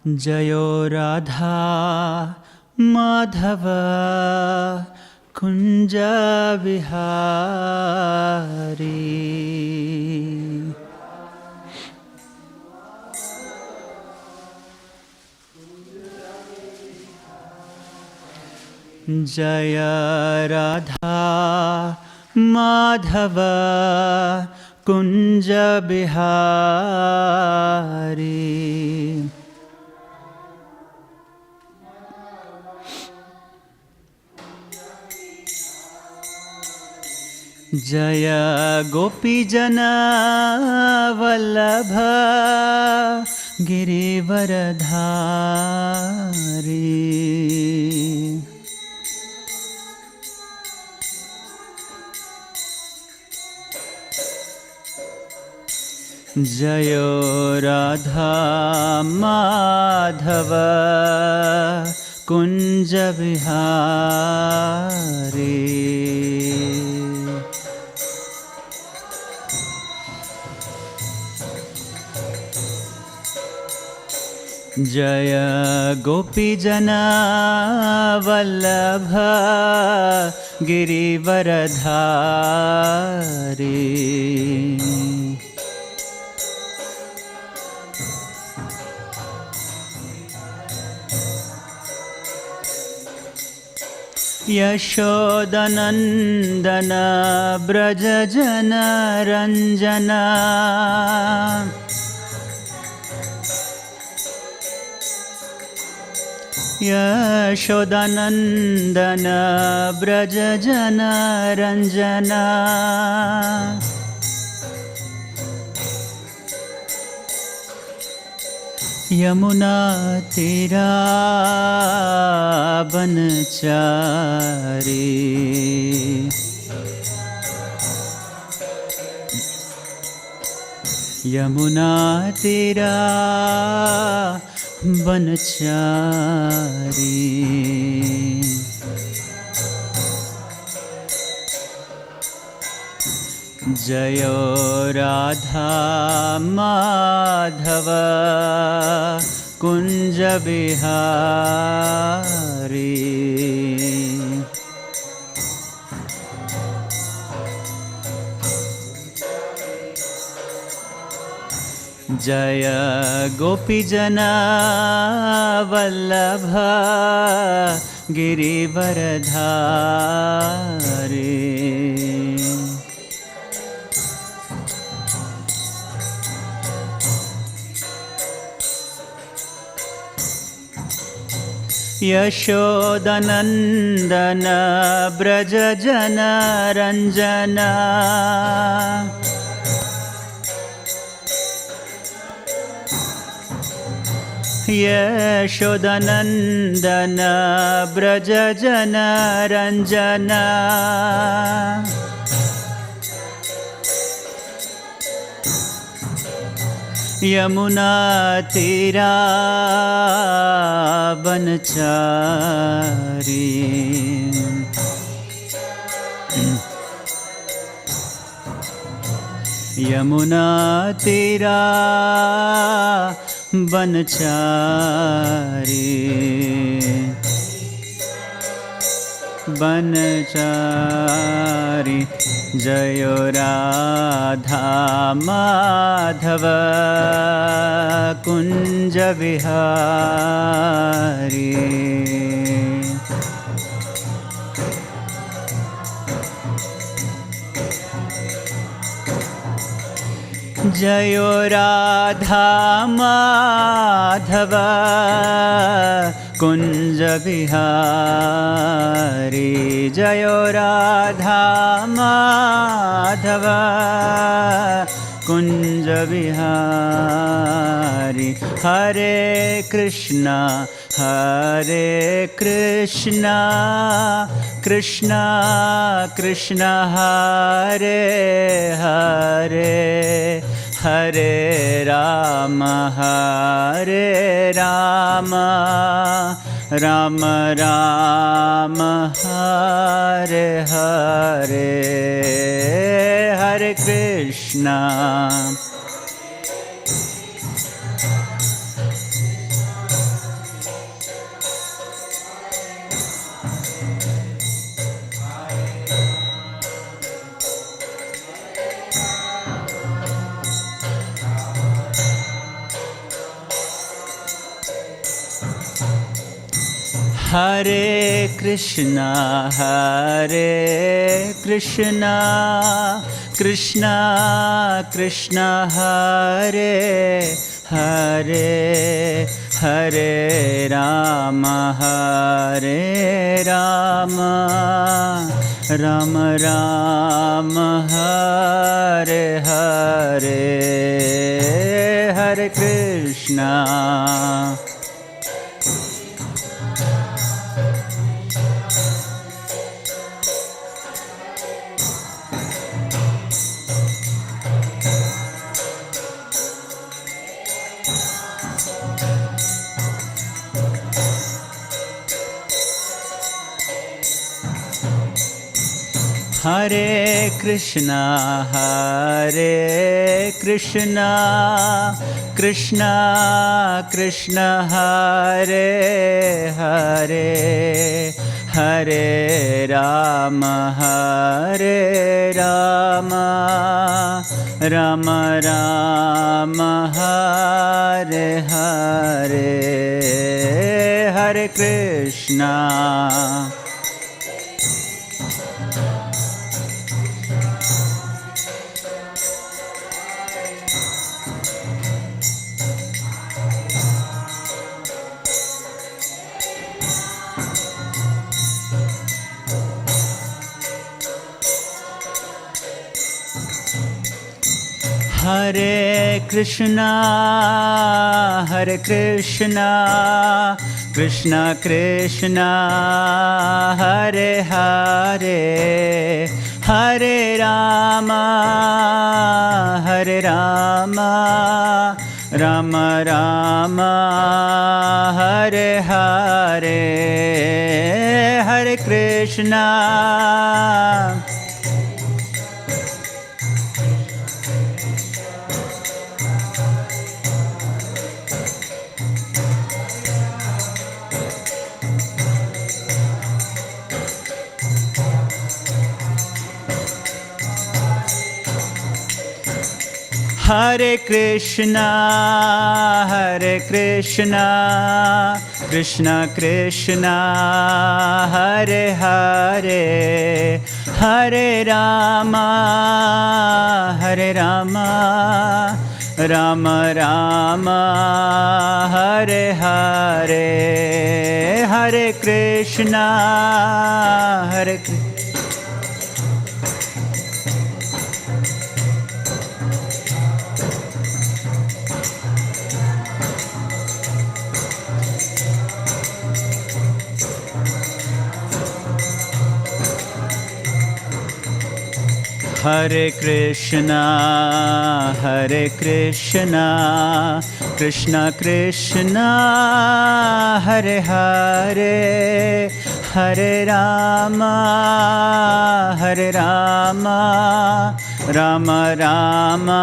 Jayo Radha Madhava Kunja Vihari. Jaya Radha Madhava Kunja Bihari. Jaya Gopijana Vallabha Girivaradhari. Jayo Radha Madhava Kunja Vihari. Jaya Gopijana Vallabha Girivaradhari. Yashodanandana Brajajana Ranjana. Yashodanandana Brajajana Ranjana. Yamuna Tira Banachari. Yamuna Tira Banachari. Jayo Radha Madhava Kunja Bihari. Jaya Gopijana Vallabha Girivaradhari. Yashodanandana Brajajana Ranjana. Yashodanandana Brajajana Ranjana. Yamuna Tira Banachari. Yamuna Tira Banachari. Banachari. Jayo Radha Madhava Kunja Vihari. Jayo Radha Madhava Kunja Bihari. Jayo Radha Madhava Kunja Bihari. Hare Krishna Hare Krishna Krishna Krishna Hare Hare Hare Rama Hare Rama Rama Rama Hare Hare Hare Krishna Hare Krishna, Krishna Krishna Hare Hare, Hare Rama, Rama Rama, Hare Hare, Hare Krishna. Hare Krishna, Krishna Krishna Hare Hare, Hare Rama, Rama Rama, Hare Hare, Hare Krishna. Hare Krishna, Krishna Krishna, Hare Hare, Hare Rama, Rama Rama, Hare Hare, Hare Krishna. Hare Krishna, Krishna Krishna, Hare Hare, Hare Rama, Rama Rama, Hare Hare, Hare Krishna, Hare Krishna. Hare Krishna, Krishna Krishna, Hare Hare, Hare Rama, Rama Rama,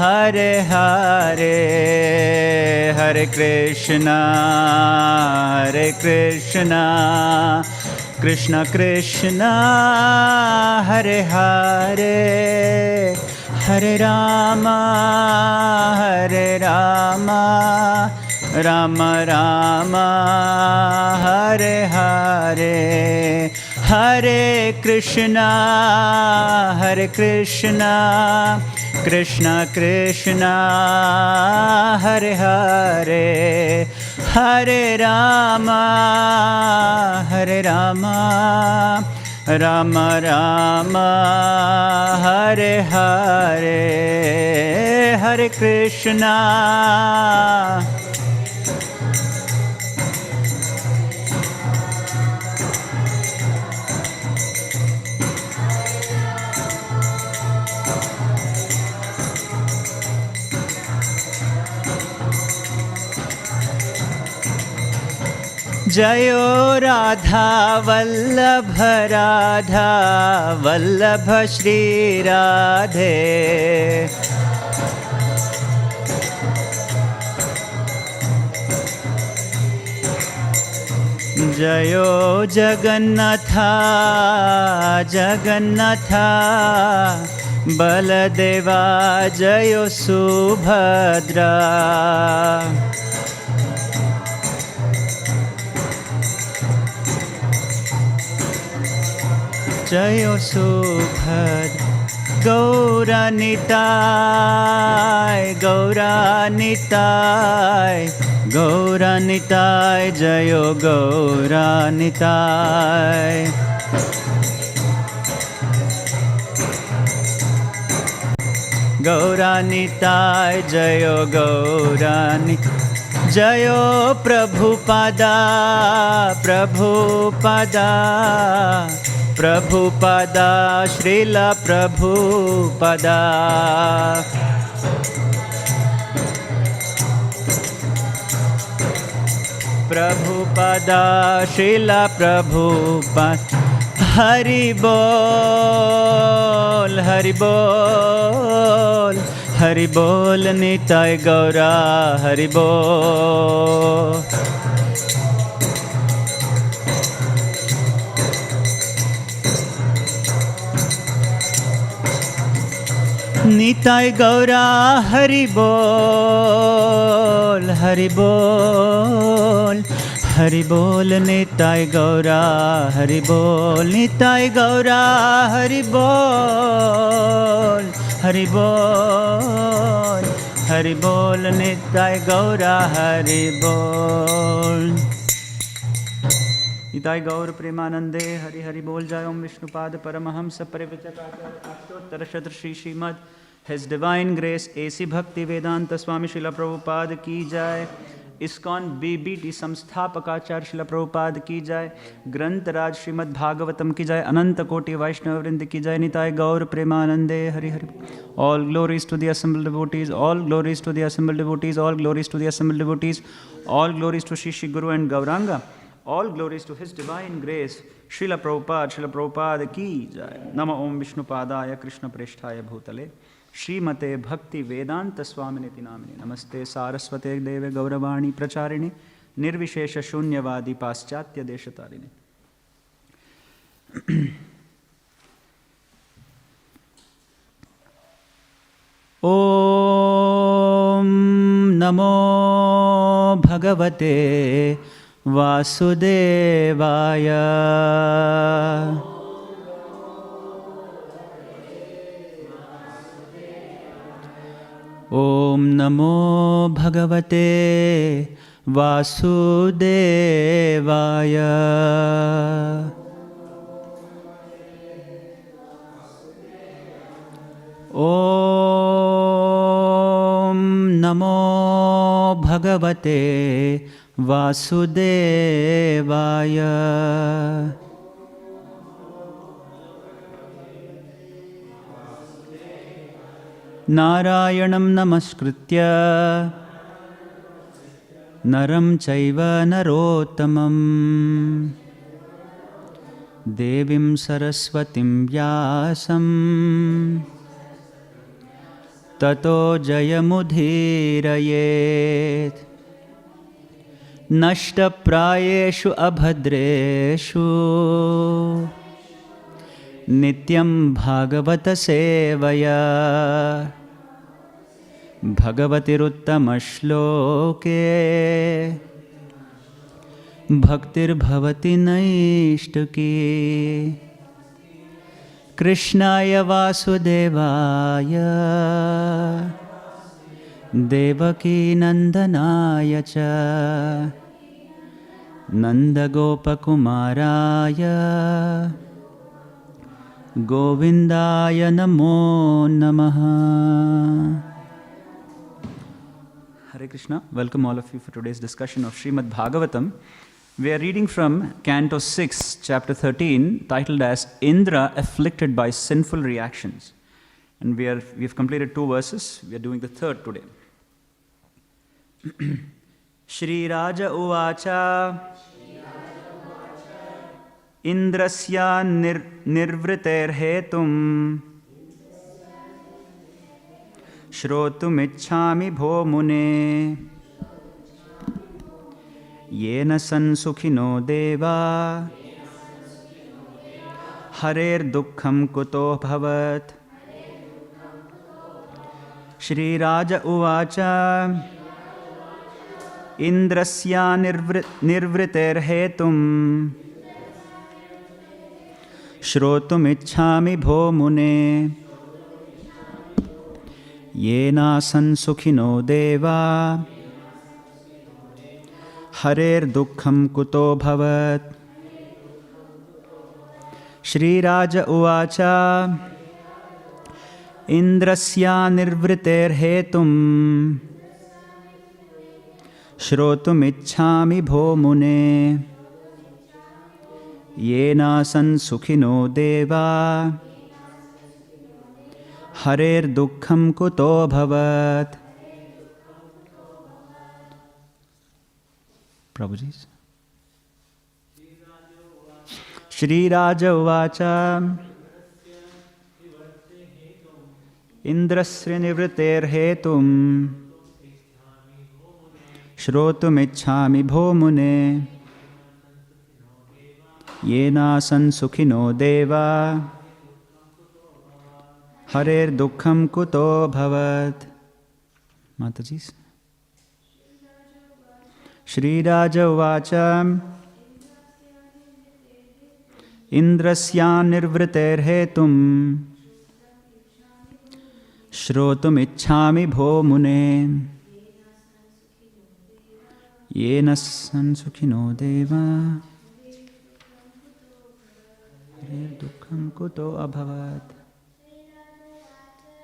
Hare Hare, Hare Krishna, Krishna Krishna, Hare Hare, Hare Rama, Rama Rama, Hare Hare, Hare Krishna, Krishna Krishna, Hare Hare, Hare Rama, Rama Rama, Hare Hare, Hare Krishna. जयो राधा वल्लभ श्री राधे, जयो जगन्नाथ बलदेवा, जयो Subhadra. Jayo Subhadra. Gauranitai, Gauranitai, Gauranitai, Jayo Gauranitai. Gauranitai, Jayo Gauranitai. Jayo Prabhupada, Prabhupada, Prabhupada, Srila Prabhupada. Prabhupada, Srila Prabhupada. Hari Bol, Hari Bol, Hari Bol, Nitai Gaura, Hari Bol. Nitai Gaura, Hari Bol, Hari Bol, Hari Bol, Nitai Gaura, Hari Bol, Nitai Gaura, Hari Bol, Hari Bol, Hari Bol, Nitai Gaura, Hari Bol. Nitai Gaur Premanande, Hari Hari Bol. Jai Om Vishnupada Paramahamsa Parivichakacharya Ashtotara Shatra Shri Śrīmad His Divine Grace A.C. Bhaktivedanta Swami Srila Prabhupada Ki Jai. ISKCON BBT Samsthapakacharya Srila Prabhupada Ki Jai. Grantaraj Śrīmad Bhāgavatam Ki Jai. Ananta Koti Vaishnava Vrinda Ki Jai. Nitai Gaur Premanande, Hari Hari. All glories to the assembled devotees. All glories to the assembled devotees. All glories to the assembled devotees. All glories to Shri Shri Guru and Gauranga. All glories to His Divine Grace, Srila Prabhupada Ki Jai. Nama Om Vishnupadaya Krishna Preshthaya Bhutale Shrimate Bhaktivedanta Swaminiti Namini Namaste Saraswate Deve Gauravani Pracharini Nirvishesha Shunyavadi Paschatya Deshatarini. Om Namo Bhagavate Vasudevaya. Om Namo Bhagavate Vasudevaya. Om Namo Bhagavate Vasudevaya. Narayanam namaskritya naram chaiva narottamam devim saraswatim vyasam tato jayamudhirayet. Nashta prayeshu abhadreshu nityam bhagavata sevaya bhagavatiruttama shloke bhaktir bhavati naishtaki. Krishnaya vasudevaya devaki nandanaya cha Nanda Gopakumaraya Govindaya Namo Namaha. Hare Krishna. Welcome all of you for today's discussion of Śrīmad Bhāgavatam. We are reading from Canto 6, Chapter 13, titled as Indra Afflicted by Sinful Reactions. And we have completed 2 verses. We are doing the third today. Shri Raja Uvacha Indrasya nirvriter hetum Shrotum ichhami bho mune Yena sansukhino deva Harer dukkham kuto bhavat. Shri Raja Uvacha Indrasya nirvriter hetum Shrotumicchami bho mune. Yena san sukhino deva. Harer dukkham kuto bhavat. Shri Raja uvacha. Indrasya nirvriter hetum. Shrotumicchami bho mune. Yena san sukhino deva. Harer dukkham kuto bhavat. Prabhuji. Shri Raja uvacha. Indrasya nivriter hetum. Shrotumicchami bho mune. Yena san sukhino deva. Harer dukkham kuto bhavat. Mataji. Shri Raja uvacha. Indrasya nirvriter hetum. Shrotumicchami bho mune. Yena san sukhino deva. Harer dukkham kuto abhavat.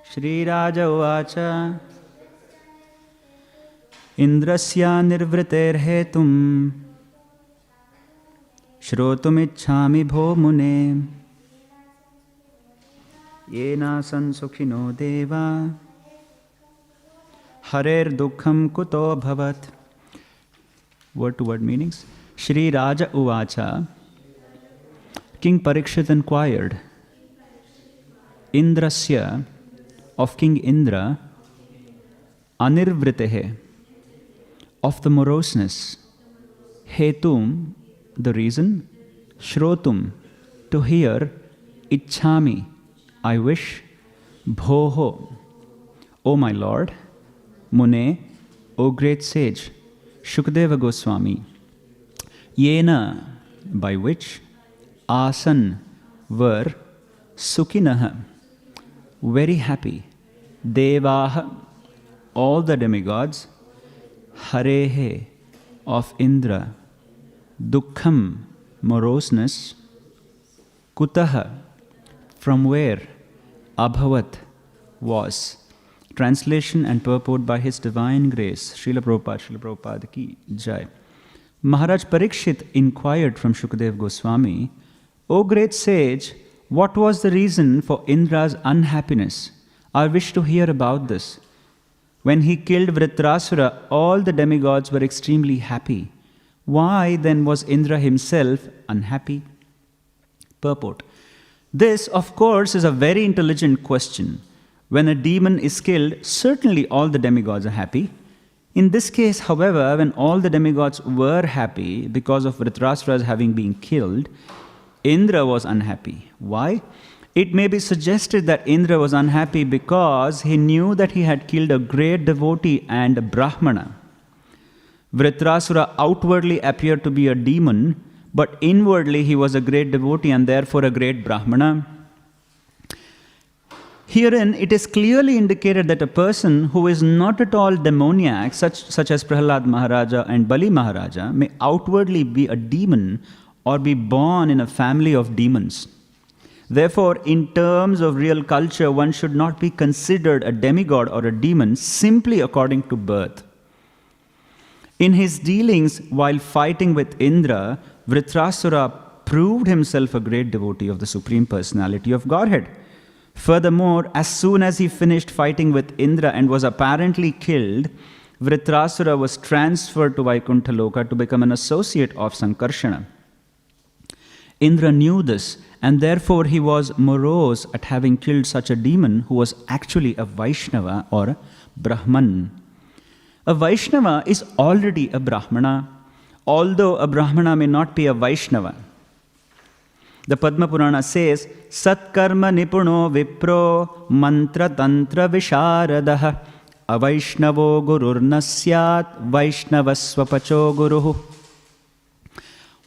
Shri Raja uvacha. Indrasya nirvriter hetum. Shrotumicchami bho mune. Yena san sukhino deva. Harer dukkham kuto bhavat. Word to word meanings. Shri Raja uvacha. King Parikshit inquired. Indrasya, of King Indra. Anirvritehe, of the moroseness. Hetum, the reason. Shrotum, to hear. Ichchami, I wish. Bhoho, O my Lord. Mune, O great sage. Shukadeva Goswami. Yena, by which. Asan, were. Sukhinaha, very happy. Devaha, all the demigods. Harehe, of Indra. Dukkham, moroseness. Kutaha, from where. Abhavat, was. Translation and purport by His Divine Grace, Srila Prabhupada ki Jai. Maharaj Parikshit inquired from Shukadev Goswami, O great sage, what was the reason for Indra's unhappiness? I wish to hear about this. When he killed Virtasura, all the demigods were extremely happy. Why then was Indra himself unhappy? Purport. This, of course, is a very intelligent question. When a demon is killed, certainly all the demigods are happy. In this case, however, when all the demigods were happy because of Virtasura's having been killed, Indra was unhappy. Why? It may be suggested that Indra was unhappy because he knew that he had killed a great devotee and a Brahmana. Virtasura outwardly appeared to be a demon, but inwardly he was a great devotee and therefore a great Brahmana. Herein, it is clearly indicated that a person who is not at all demoniac, such as Prahlad Maharaja and Bali Maharaja, may outwardly be a demon or be born in a family of demons. Therefore, in terms of real culture, one should not be considered a demigod or a demon simply according to birth. In his dealings while fighting with Indra, Virtasura proved himself a great devotee of the Supreme Personality of Godhead. Furthermore, as soon as he finished fighting with Indra and was apparently killed, Virtasura was transferred to Vaikuntha Loka to become an associate of Sankarshana. Indra knew this, and therefore he was morose at having killed such a demon who was actually a Vaishnava or a Brahman. A Vaishnava is already a Brahmana, although a Brahmana may not be a Vaishnava. The Padma Purana says, Satkarma nipuno vipro mantra tantra visharadaha avaishnavo gurur nasyat vaishnavasvapacho guruhu.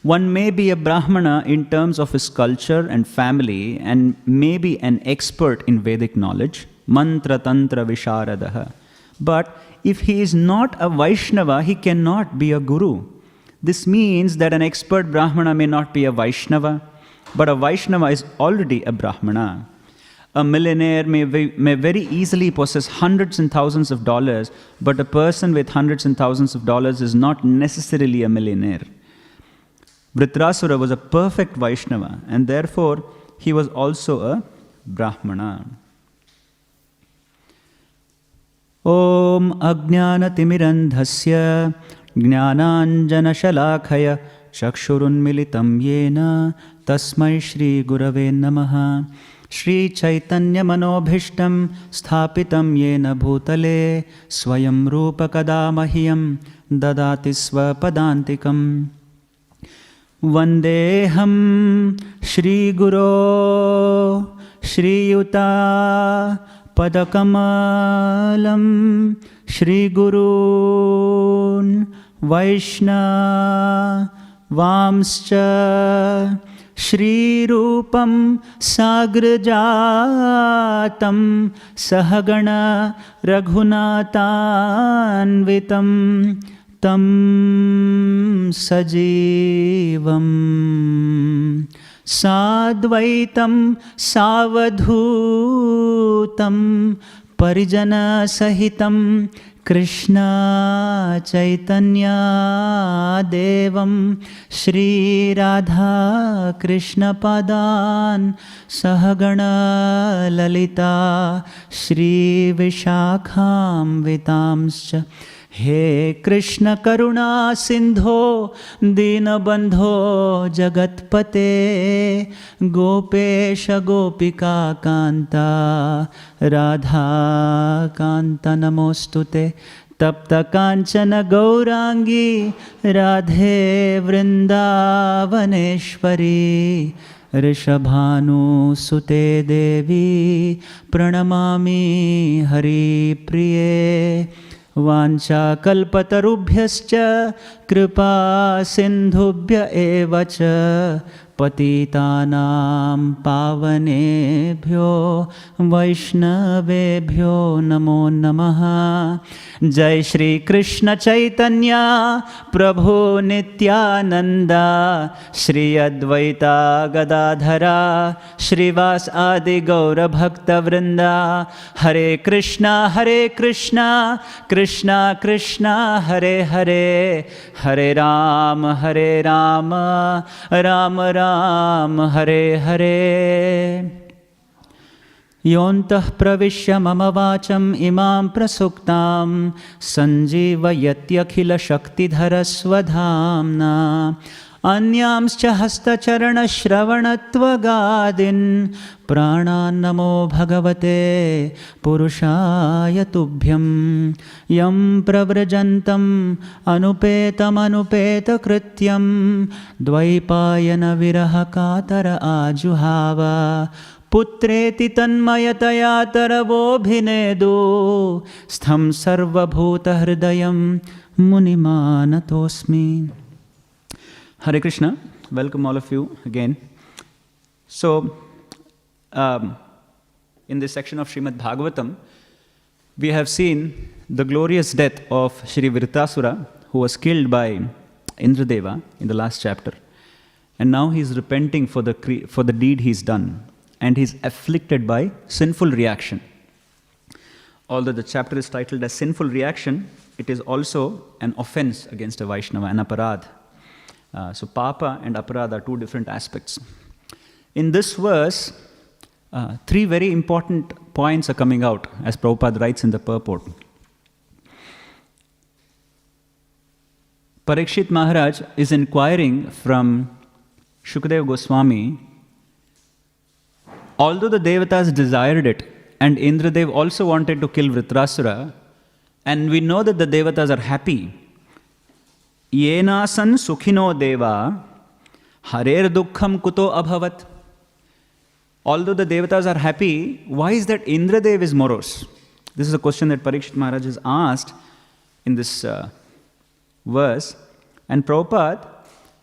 One may be a Brahmana in terms of his culture and family and may be an expert in Vedic knowledge, mantra tantra visharadaha. But if he is not a Vaishnava, he cannot be a guru. This means that an expert Brahmana may not be a Vaishnava, but a Vaishnava is already a Brahmana. A millionaire may very easily possess hundreds and thousands of dollars, but a person with hundreds and thousands of dollars is not necessarily a millionaire. Virtasura was a perfect Vaishnava, and therefore he was also a Brahmana. Om Ajnanatimirandhasya Jnananjanashalakaya Chakshurunmilitam Yena Tasmai Shri Gurave Namaha Shri Chaitanya Manobhishtam Sthapitam Yena Bhutale Swayam Rupa Kadamahyam Dadati Swapadantikam Vandeham Shri Guru Shri Yuta Padakamalam Shri Gurun Vaishna Vamscha Shri Rupam Sagrajatam Sahagana Raghunathanvitam Tam Sajivam Sadvaitam Savadhutam Parijana Sahitam Krishna Chaitanya Devam Shri Radha Krishna Padan Sahagana Lalita Shri Vishakham Vitamscha He Krishna Karuna Sindho Dinabandho Jagatpate Gopesha Gopika Kanta Radha Kanta Namostute Tapta Kanchana Gaurangi Radhe Vrindavaneshwari Rishabhanu Sute Devi Pranamami Hari Priye Vancha kalpatarubhyascha kripa sindhubhya evacha patitanam pavanebhyo vaishnavebhyo namo namaha Jai Shri Krishna Chaitanya Prabhu Nityananda Shri Advaita Gadadhara Shrivas Adi Gaura Bhakta Vrinda Hare Krishna Krishna Krishna Hare Hare Hare Rama Rama Rama Hare Hare Yontah pravishya mama vacham imam prasuktam sanjeevayathyakhila shaktidhara swadhamna anyamscha hastacharana shravanatvagadin pranan namo bhagavate purushaya tubhyam yam pravrajantam anupetam anupeta krityam dvaipayana viraha katara ajuhava Putreti tanmayataya tarabobhinedu stham sarvabhuta hridayam munimanatosmi. Hare Krishna, welcome all of you again. So, in this section of Śrīmad Bhāgavatam, we have seen the glorious death of Sri Virtasura, who was killed by Indra in the last chapter. And now he is repenting for the deed he's done. And he's afflicted by sinful reaction. Although the chapter is titled as Sinful Reaction, it is also an offense against a Vaishnava, an aparadh. So papa and aparadh are two different aspects. In this verse, three very important points are coming out, as Prabhupada writes in the purport. Parikshit Maharaj is inquiring from Shukadeva Goswami. Although the Devatas desired it, and Indradev also wanted to kill Vritrasura, and we know that the Devatas are happy. Yenasan sukhino deva, harer dukkham kuto abhavat. Although the Devatas are happy, why is that Indradev is morose? This is a question that Parikshit Maharaj has asked in this verse. And Prabhupada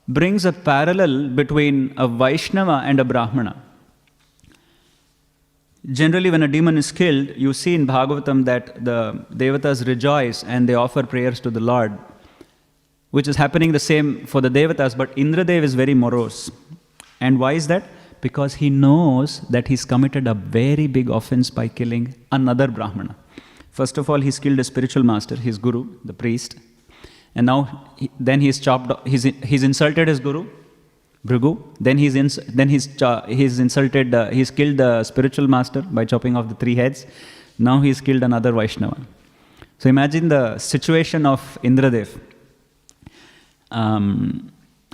brings a parallel between a Vaishnava and a Brahmana. Generally, when a demon is killed, you see in Bhagavatam that the Devatas rejoice and they offer prayers to the Lord, which is happening the same for the Devatas, but Indradev is very morose. And why is that? Because he knows that he's committed a very big offense by killing another Brahmana. First of all, he's killed a spiritual master, his guru, the priest. And now, he's insulted his guru, Bhrigu. Then he's killed the spiritual master by chopping off the 3 heads. Now he's killed another Vaishnava. So imagine the situation of Indradev.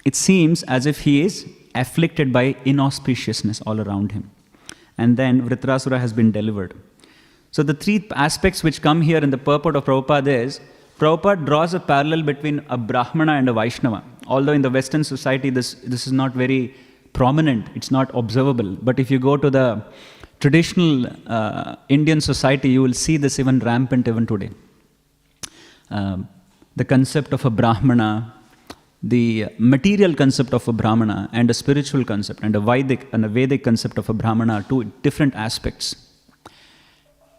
It seems as if he is afflicted by inauspiciousness all around him. And then Virtasura has been delivered. So the 3 aspects which come here in the purport of Prabhupada is, Prabhupada draws a parallel between a Brahmana and a Vaishnava. Although in the Western society this is not very prominent, it's not observable. But if you go to the traditional Indian society, you will see this even rampant even today. The concept of a Brahmana, the material concept of a Brahmana, and a spiritual concept, and a Vedic concept of a Brahmana are 2 different aspects.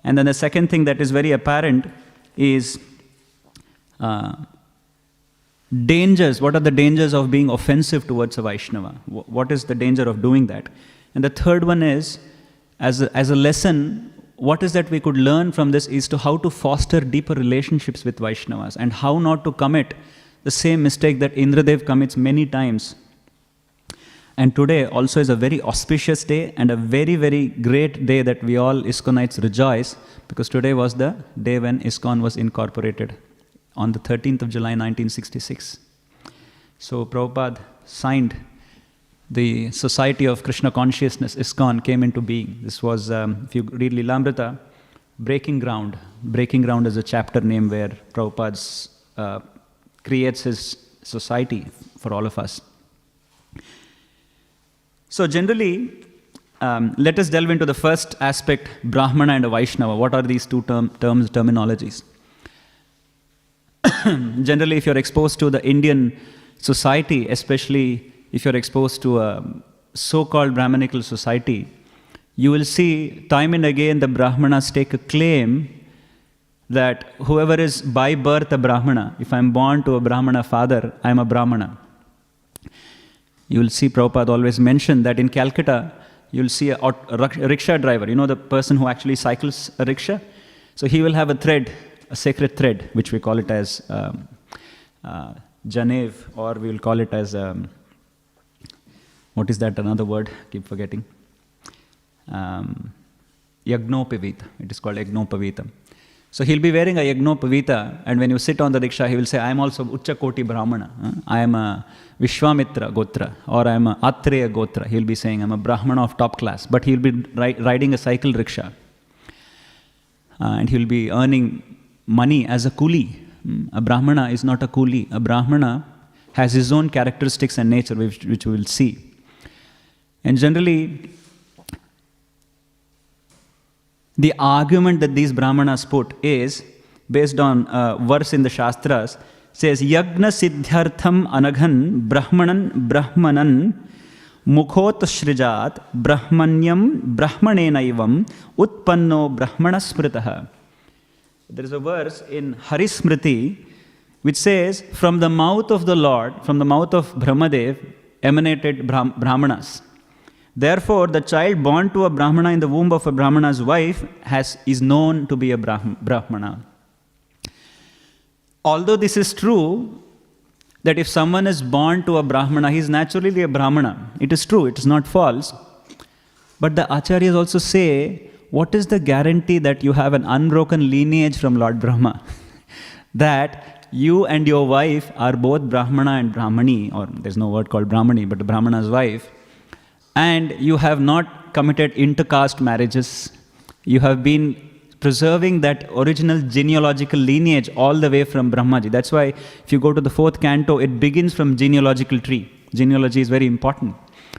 And then the second thing that is very apparent is dangers. What are the dangers of being offensive towards a Vaishnava? What is the danger of doing that? And the third one is, as a lesson, what is that we could learn from this is to how to foster deeper relationships with Vaishnavas and how not to commit the same mistake that Indradev commits many times. And today also is a very auspicious day and a very, very great day that we all ISKCONites rejoice, because today was the day when ISKCON was incorporated on the 13th of July 1966. So Prabhupada signed the Society of Krishna Consciousness, ISKCON, came into being. This was, if you read Lilamrita, Breaking Ground. Breaking Ground is a chapter name where Prabhupada creates his society for all of us. So generally, let us delve into the first aspect, Brahmana and a Vaishnava. What are these 2 terminologies? Generally, if you're exposed to the Indian society, especially if you're exposed to a so-called Brahmanical society, you will see time and again the Brahmanas take a claim that whoever is by birth a Brahmana, if I'm born to a Brahmana father, I'm a Brahmana. You will see Prabhupada always mention that in Calcutta, you'll see a rickshaw driver, the person who actually cycles a rickshaw. So he will have a thread, a sacred thread, which we call it as Janev, or we will call it as, what is that another word? Keep forgetting. Yagnopavita. It is called Yagnopavita. So he'll be wearing a Yagnopavita, and when you sit on the rickshaw, he will say, I am also Uchchakoti Brahmana. I am a Vishwamitra Gotra, or I am a Atreya Gotra. He'll be saying, I'm a Brahmana of top class. But he'll be riding a cycle rickshaw. And he'll be earning money as a coolie. A Brahmana is not a coolie. A Brahmana has his own characteristics and nature, which we will see. And generally, the argument that these Brahmanas put is based on a verse in the Shastras, says, Yagna Siddhyartham Anaghan Brahmanan Mukhot Shrijat Brahmanyam Brahmanenaivam Utpanno Brahmanasmritaha. There is a verse in Harismriti which says, from the mouth of the Lord, from the mouth of Brahmadev, emanated Brahmanas. Therefore, the child born to a Brahmana in the womb of a Brahmana's wife is known to be a Brahmana. Although this is true, that if someone is born to a Brahmana, he is naturally a Brahmana. It is true, it is not false. But the Acharyas also say, what is the guarantee that you have an unbroken lineage from Lord Brahma? That you and your wife are both Brahmana and Brahmani, or there's no word called Brahmani, but Brahmana's wife, and you have not committed intercaste marriages. You have been preserving that original genealogical lineage all the way from Brahmaji. That's why if you go to the 4th canto, it begins from genealogical tree. Genealogy is very important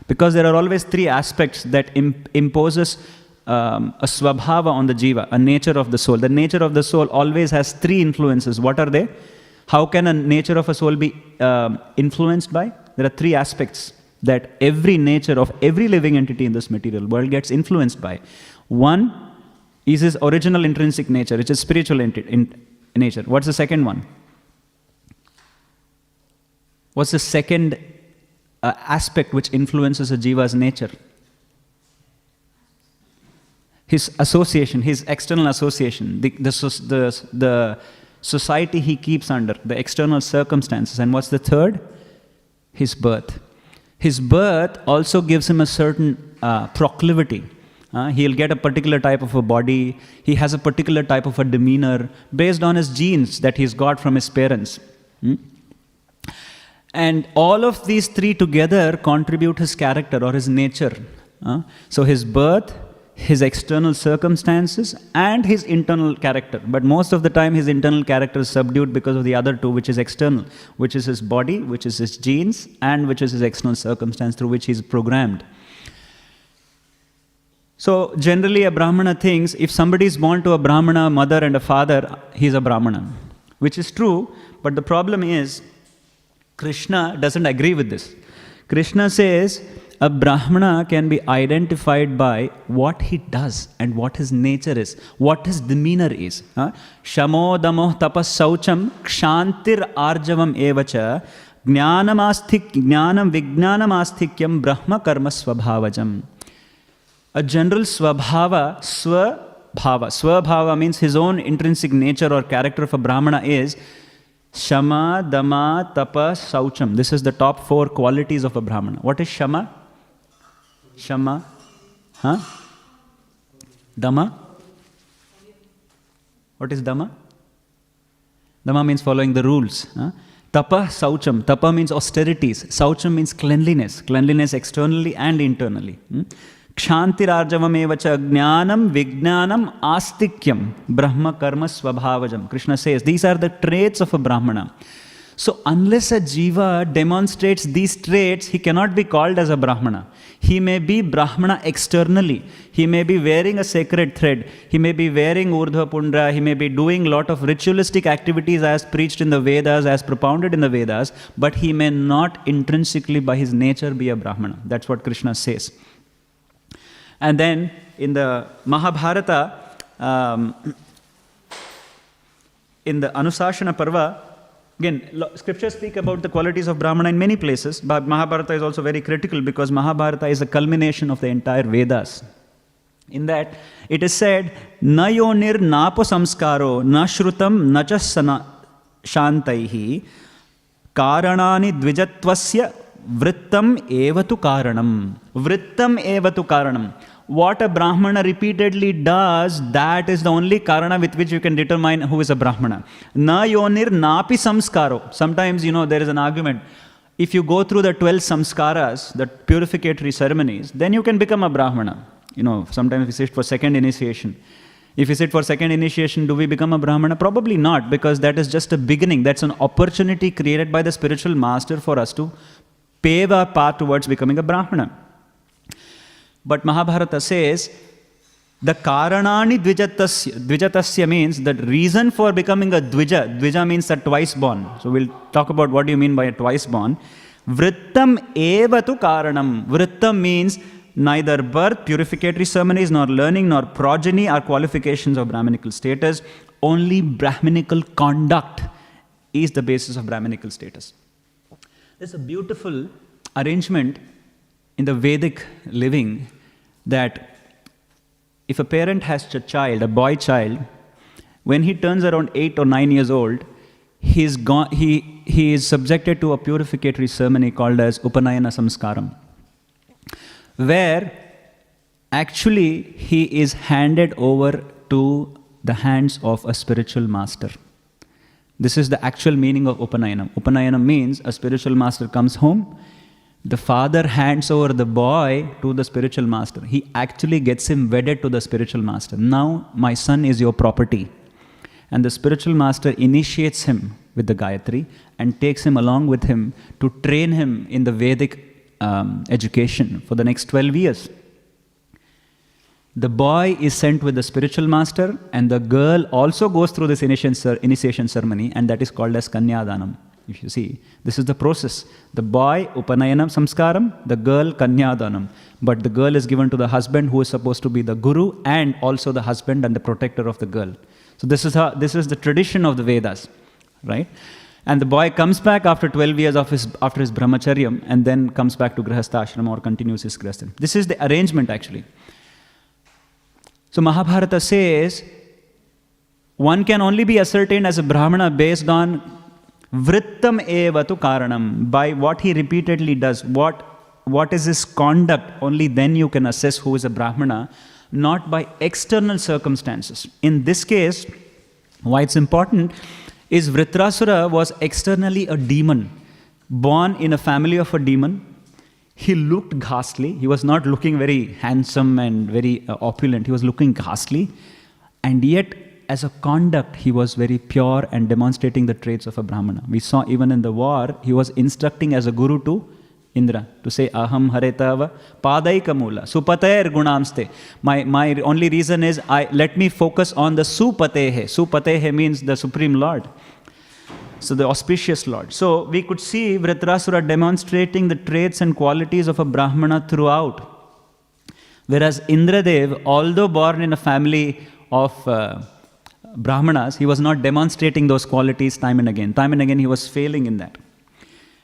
because there are always 3 aspects that imposes a swabhava on the jiva, a nature of the soul. The nature of the soul always has 3 influences. What are they? How can a nature of a soul be influenced by? there are three aspects that every nature of every living entity in this material world gets influenced by. One is his original intrinsic nature, which is spiritual nature. What's the second one? What's the second aspect which influences a jiva's nature? His association, his external association, the society he keeps under, the external circumstances. And what's the third? His birth. His birth also gives him a certain proclivity. He'll get a particular type of a body. He has a particular type of a demeanor based on his genes that he's got from his parents. And all of these three together contribute his character or his nature. So his birth, his external circumstances, and his internal character. But most of the time his internal character is subdued because of the other two, which is external, which is his body, which is his genes, and which is his external circumstance through which he's programmed. So generally a Brahmana thinks if somebody is born to a Brahmana mother and a father, he's a Brahmana. Which is true, but the problem is Krishna doesn't agree with this. Krishna says a Brahmana can be identified by what he does and what his nature is, what his demeanor is. Shamo damo tapas saucham kshantir arjavam evacha jnanam vijnanam asthikyam brahma karma svabhavajam. A general swabhava, swabhava means his own intrinsic nature or character of a Brahmana is Shama, Dama, Tapa, Saucham. This is the top four qualities of a Brahmana. What is Shama? Shama. Dama? What is Dama? Dama means following the rules. Tapa, Saucham. Tapa means austerities. Saucham means cleanliness. Cleanliness externally and internally. Kshantirarjavamevacha jnanam vijnanam astikyam brahma karma svabhavajam. Krishna says these are the traits of a Brahmana. So unless a jiva demonstrates these traits, he cannot be called as a Brahmana. He may be Brahmana externally. He may be wearing a sacred thread. He may be wearing urdhva pundra. He may be doing a lot of ritualistic activities as preached in the Vedas, as propounded in the Vedas, but he may not intrinsically by his nature be a Brahmana. That's what Krishna says. And then in the Mahabharata, in the Anusashana Parva, again, scriptures speak about the qualities of Brahmana in many places, but Mahabharata is also very critical because Mahabharata is a culmination of the entire Vedas. In that, it is said, Na yonir napo samskaro, na shrutam, na cha shantaihi, karanani dvijatvasya vrittam evatu karanam. Vrittam evatu karanam. What a Brahmana repeatedly does, that is the only karana with which you can determine who is a Brahmana. Na yonir napi samskaro. Sometimes, there is an argument. If you go through the 12 samskaras, the purificatory ceremonies, then you can become a Brahmana. Sometimes we sit for second initiation. If we sit for second initiation, do we become a Brahmana? Probably not, because that is just a beginning. That's an opportunity created by the spiritual master for us to pave our path towards becoming a Brahmana. But Mahabharata says, the karanani dvijatasya means the reason for becoming a dvija. Dvija means a twice born. So we'll talk about what do you mean by a twice born. Vrittam evatu karanam. Vrittam means neither birth, purificatory ceremonies, nor learning, nor progeny are qualifications of Brahminical status. Only Brahminical conduct is the basis of Brahminical status. There's a beautiful arrangement in the Vedic living that if a parent has a child, a boy child, when he turns around 8 or 9 years old, he is subjected to a purificatory ceremony called as Upanayana Samskaram, where actually he is handed over to the hands of a spiritual master. This is the actual meaning of Upanayana. Upanayana means a spiritual master comes home, the father hands over the boy to the spiritual master. He actually gets him wedded to the spiritual master. Now my son is your property. And the spiritual master initiates him with the Gayatri and takes him along with him to train him in the Vedic education for the next 12 years. The boy is sent with the spiritual master, and the girl also goes through this initiation ceremony, and that is called as Kanyadanam. If you see, this is the process. The boy, Upanayanam Samskaram, the girl, Kanyadanam. But the girl is given to the husband who is supposed to be the guru and also the husband and the protector of the girl. So this is the tradition of the Vedas, right? And the boy comes back after 12 years after his brahmacharyam and then comes back to Grihastha Ashram or continues his grihastha. This is the arrangement actually. So Mahabharata says, one can only be ascertained as a Brahmana based on Vrittam evatu karanam, by what he repeatedly does, what is his conduct, only then you can assess who is a Brahmana, not by external circumstances. In this case, why it's important is Virtasura was externally a demon, born in a family of a demon. He looked ghastly. He was not looking very handsome and very opulent. He was looking ghastly. And yet, as a conduct, he was very pure and demonstrating the traits of a Brahmana. We saw even in the war, he was instructing as a guru to Indra to say, Aham haretava padaika mula, supatair gunamste. My only reason is, let me focus on the supatehe. Supatehe means the Supreme Lord. So the auspicious Lord. So we could see Virtasura demonstrating the traits and qualities of a Brahmana throughout. Whereas Indradev, although born in a family of Brahmanas, he was not demonstrating those qualities time and again. Time and again he was failing in that.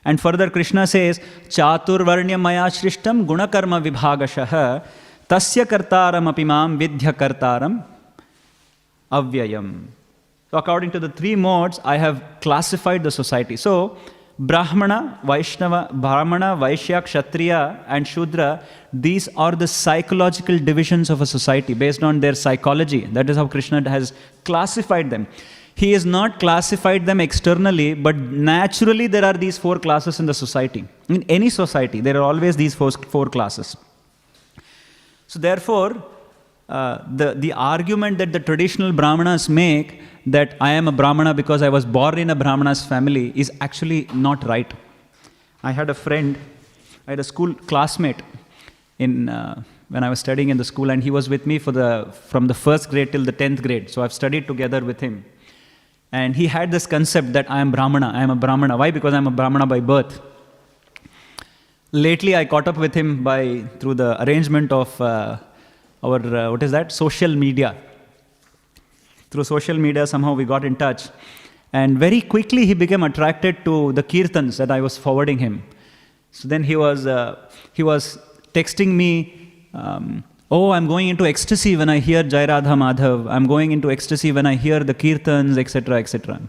And further Krishna says, Chaturvarnya maya shrishtam gunakarma vibhagashaha tasya kartaram apimam vidya kartaram avyayam. So according to the three modes, I have classified the society. So Brahmana, Vaishya, Kshatriya and Shudra, these are the psychological divisions of a society based on their psychology. That is how Krishna has classified them. He has not classified them externally, but naturally there are these four classes in the society. In any society, there are always these four classes. So therefore, the argument that the traditional Brahmanas make that I am a Brahmana because I was born in a Brahmana's family is actually not right. I had a friend, I had a school classmate when I was studying in the school, and he was with me from the first grade till the 10th grade. So I've studied together with him. And he had this concept that I am Brahmana, I am a Brahmana. Why? Because I am a Brahmana by birth. Lately, I caught up with him through the arrangement of our, social media. Through social media, somehow we got in touch. And very quickly, he became attracted to the kirtans that I was forwarding him. So then he was texting me, I'm going into ecstasy when I hear Jai Radha Madhav. I'm going into ecstasy when I hear the kirtans, etc., etc.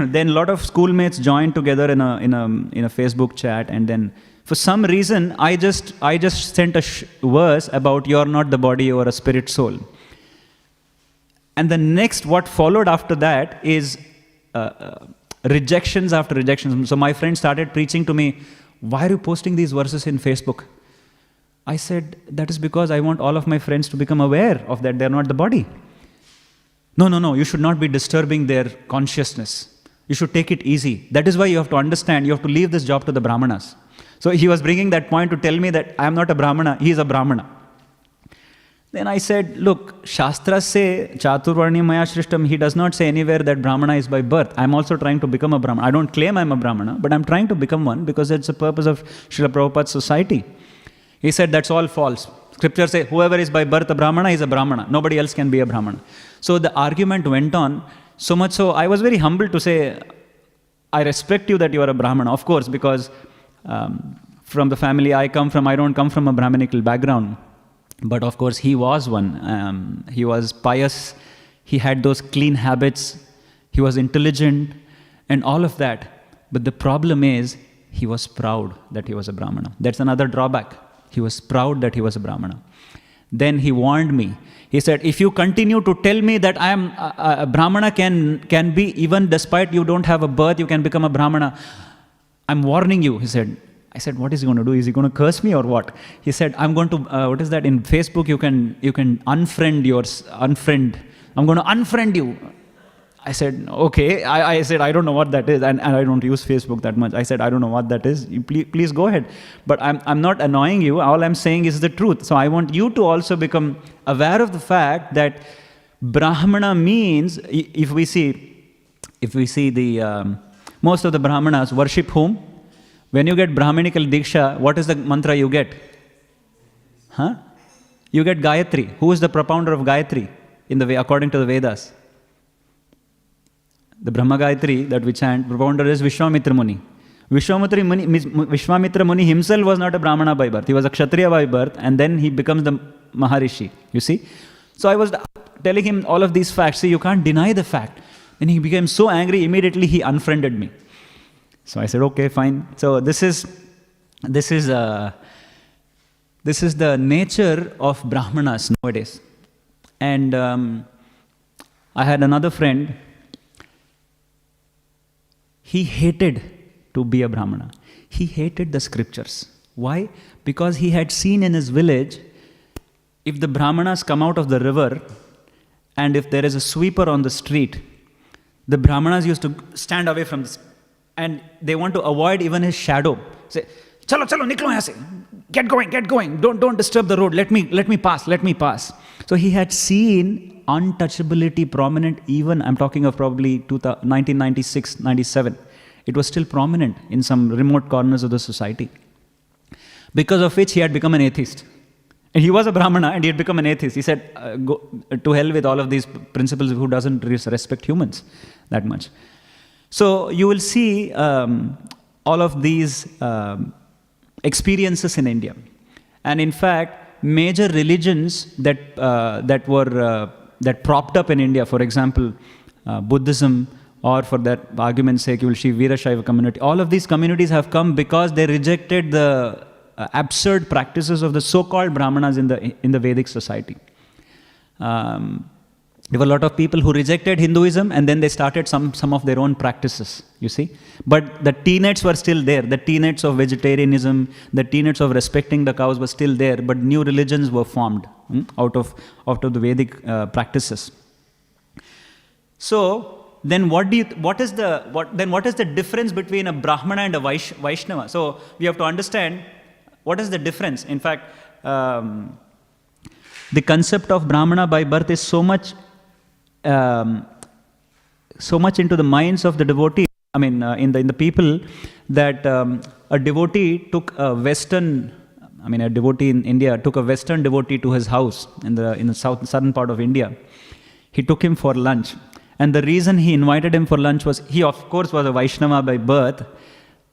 Then a lot of schoolmates joined together in a Facebook chat, and then for some reason I just sent a verse about you're not the body, you're a spirit soul. And the next, what followed after that is rejections after rejections. So my friend started preaching to me, why are you posting these verses in Facebook? I said, that is because I want all of my friends to become aware of that they're not the body. No, you should not be disturbing their consciousness. You should take it easy. That is why you have to understand, you have to leave this job to the Brahmanas. So he was bringing that point to tell me that I am not a Brahmana, he is a Brahmana. Then I said, look, Shastras say, Chaturvarnya maya shrishtam, he does not say anywhere that Brahmana is by birth. I'm also trying to become a Brahmana. I don't claim I'm a Brahmana, but I'm trying to become one because it's the purpose of Srila Prabhupada's society. He said, that's all false. Scripture says, whoever is by birth a Brahmana is a Brahmana. Nobody else can be a Brahmana. So the argument went on, so much so I was very humble to say, I respect you that you are a Brahmana, of course, because from the family I come from, I don't come from a Brahminical background. But of course, he was one. He was pious. He had those clean habits. He was intelligent and all of that. But the problem is, he was proud that he was a Brahmana. That's another drawback. He was proud that he was a Brahmana. Then he warned me. He said, if you continue to tell me that I am a Brahmana can be, even despite you don't have a birth, you can become a Brahmana, I'm warning you, he said. I said, what is he going to do? Is he going to curse me or what? He said, I'm going to, what is that? In Facebook, you can unfriend. I'm going to unfriend you. I said, okay. I said, I don't know what that is. And I don't use Facebook that much. I said, I don't know what that is. You please go ahead. But I'm not annoying you. All I'm saying is the truth. So I want you to also become aware of the fact that Brahmana means, if we see, if we see the most of the Brahmanas worship whom? When you get Brahmanical Diksha, what is the mantra you get? Huh? You get Gayatri. Who is the propounder of Gayatri in the way according to the Vedas? The Brahma Gayatri that we chant, propounder is Vishwamitra Muni. Vishwamitra Muni himself was not a Brahmana by birth. He was a Kshatriya by birth, and then he becomes the Maharishi. You see? So I was telling him all of these facts. See, you can't deny the fact. Then he became so angry, immediately he unfriended me. So I said, okay, fine. So this is the nature of Brahmanas nowadays. And I had another friend. He hated to be a Brahmana. He hated the scriptures. Why? Because he had seen in his village, if the Brahmanas come out of the river, and if there is a sweeper on the street, the Brahmanas used to stand away from this, and they want to avoid even his shadow. Say, chalo, chalo, niklo yahan se. Get going, don't disturb the road, let me pass. So he had seen untouchability prominent even, I'm talking of probably 1996, 97. It was still prominent in some remote corners of the society. Because of which he had become an atheist. And he was a Brahmana and he had become an atheist. He said, go to hell with all of these principles, who doesn't respect humans that much. So you will see all of these experiences in India. And in fact, major religions that propped up in India, for example, Buddhism, or for that argument's sake, you will see Veerashaiva community. All of these communities have come because they rejected the absurd practices of the so-called Brahmanas in the Vedic society. There were a lot of people who rejected Hinduism and then they started some of their own practices, you see. But the tenets were still there. The tenets of vegetarianism, the tenets of respecting the cows were still there, but new religions were formed out of the Vedic practices. So then what is the difference between a Brahmana and a Vaishnava? So we have to understand what is the difference. In fact, the concept of Brahmana by birth is so much into the minds of the devotee. I mean, in the people, that a devotee took a devotee in India took a Western devotee to his house in the southern part of India. He took him for lunch. And the reason he invited him for lunch was, he of course was a Vaishnava by birth,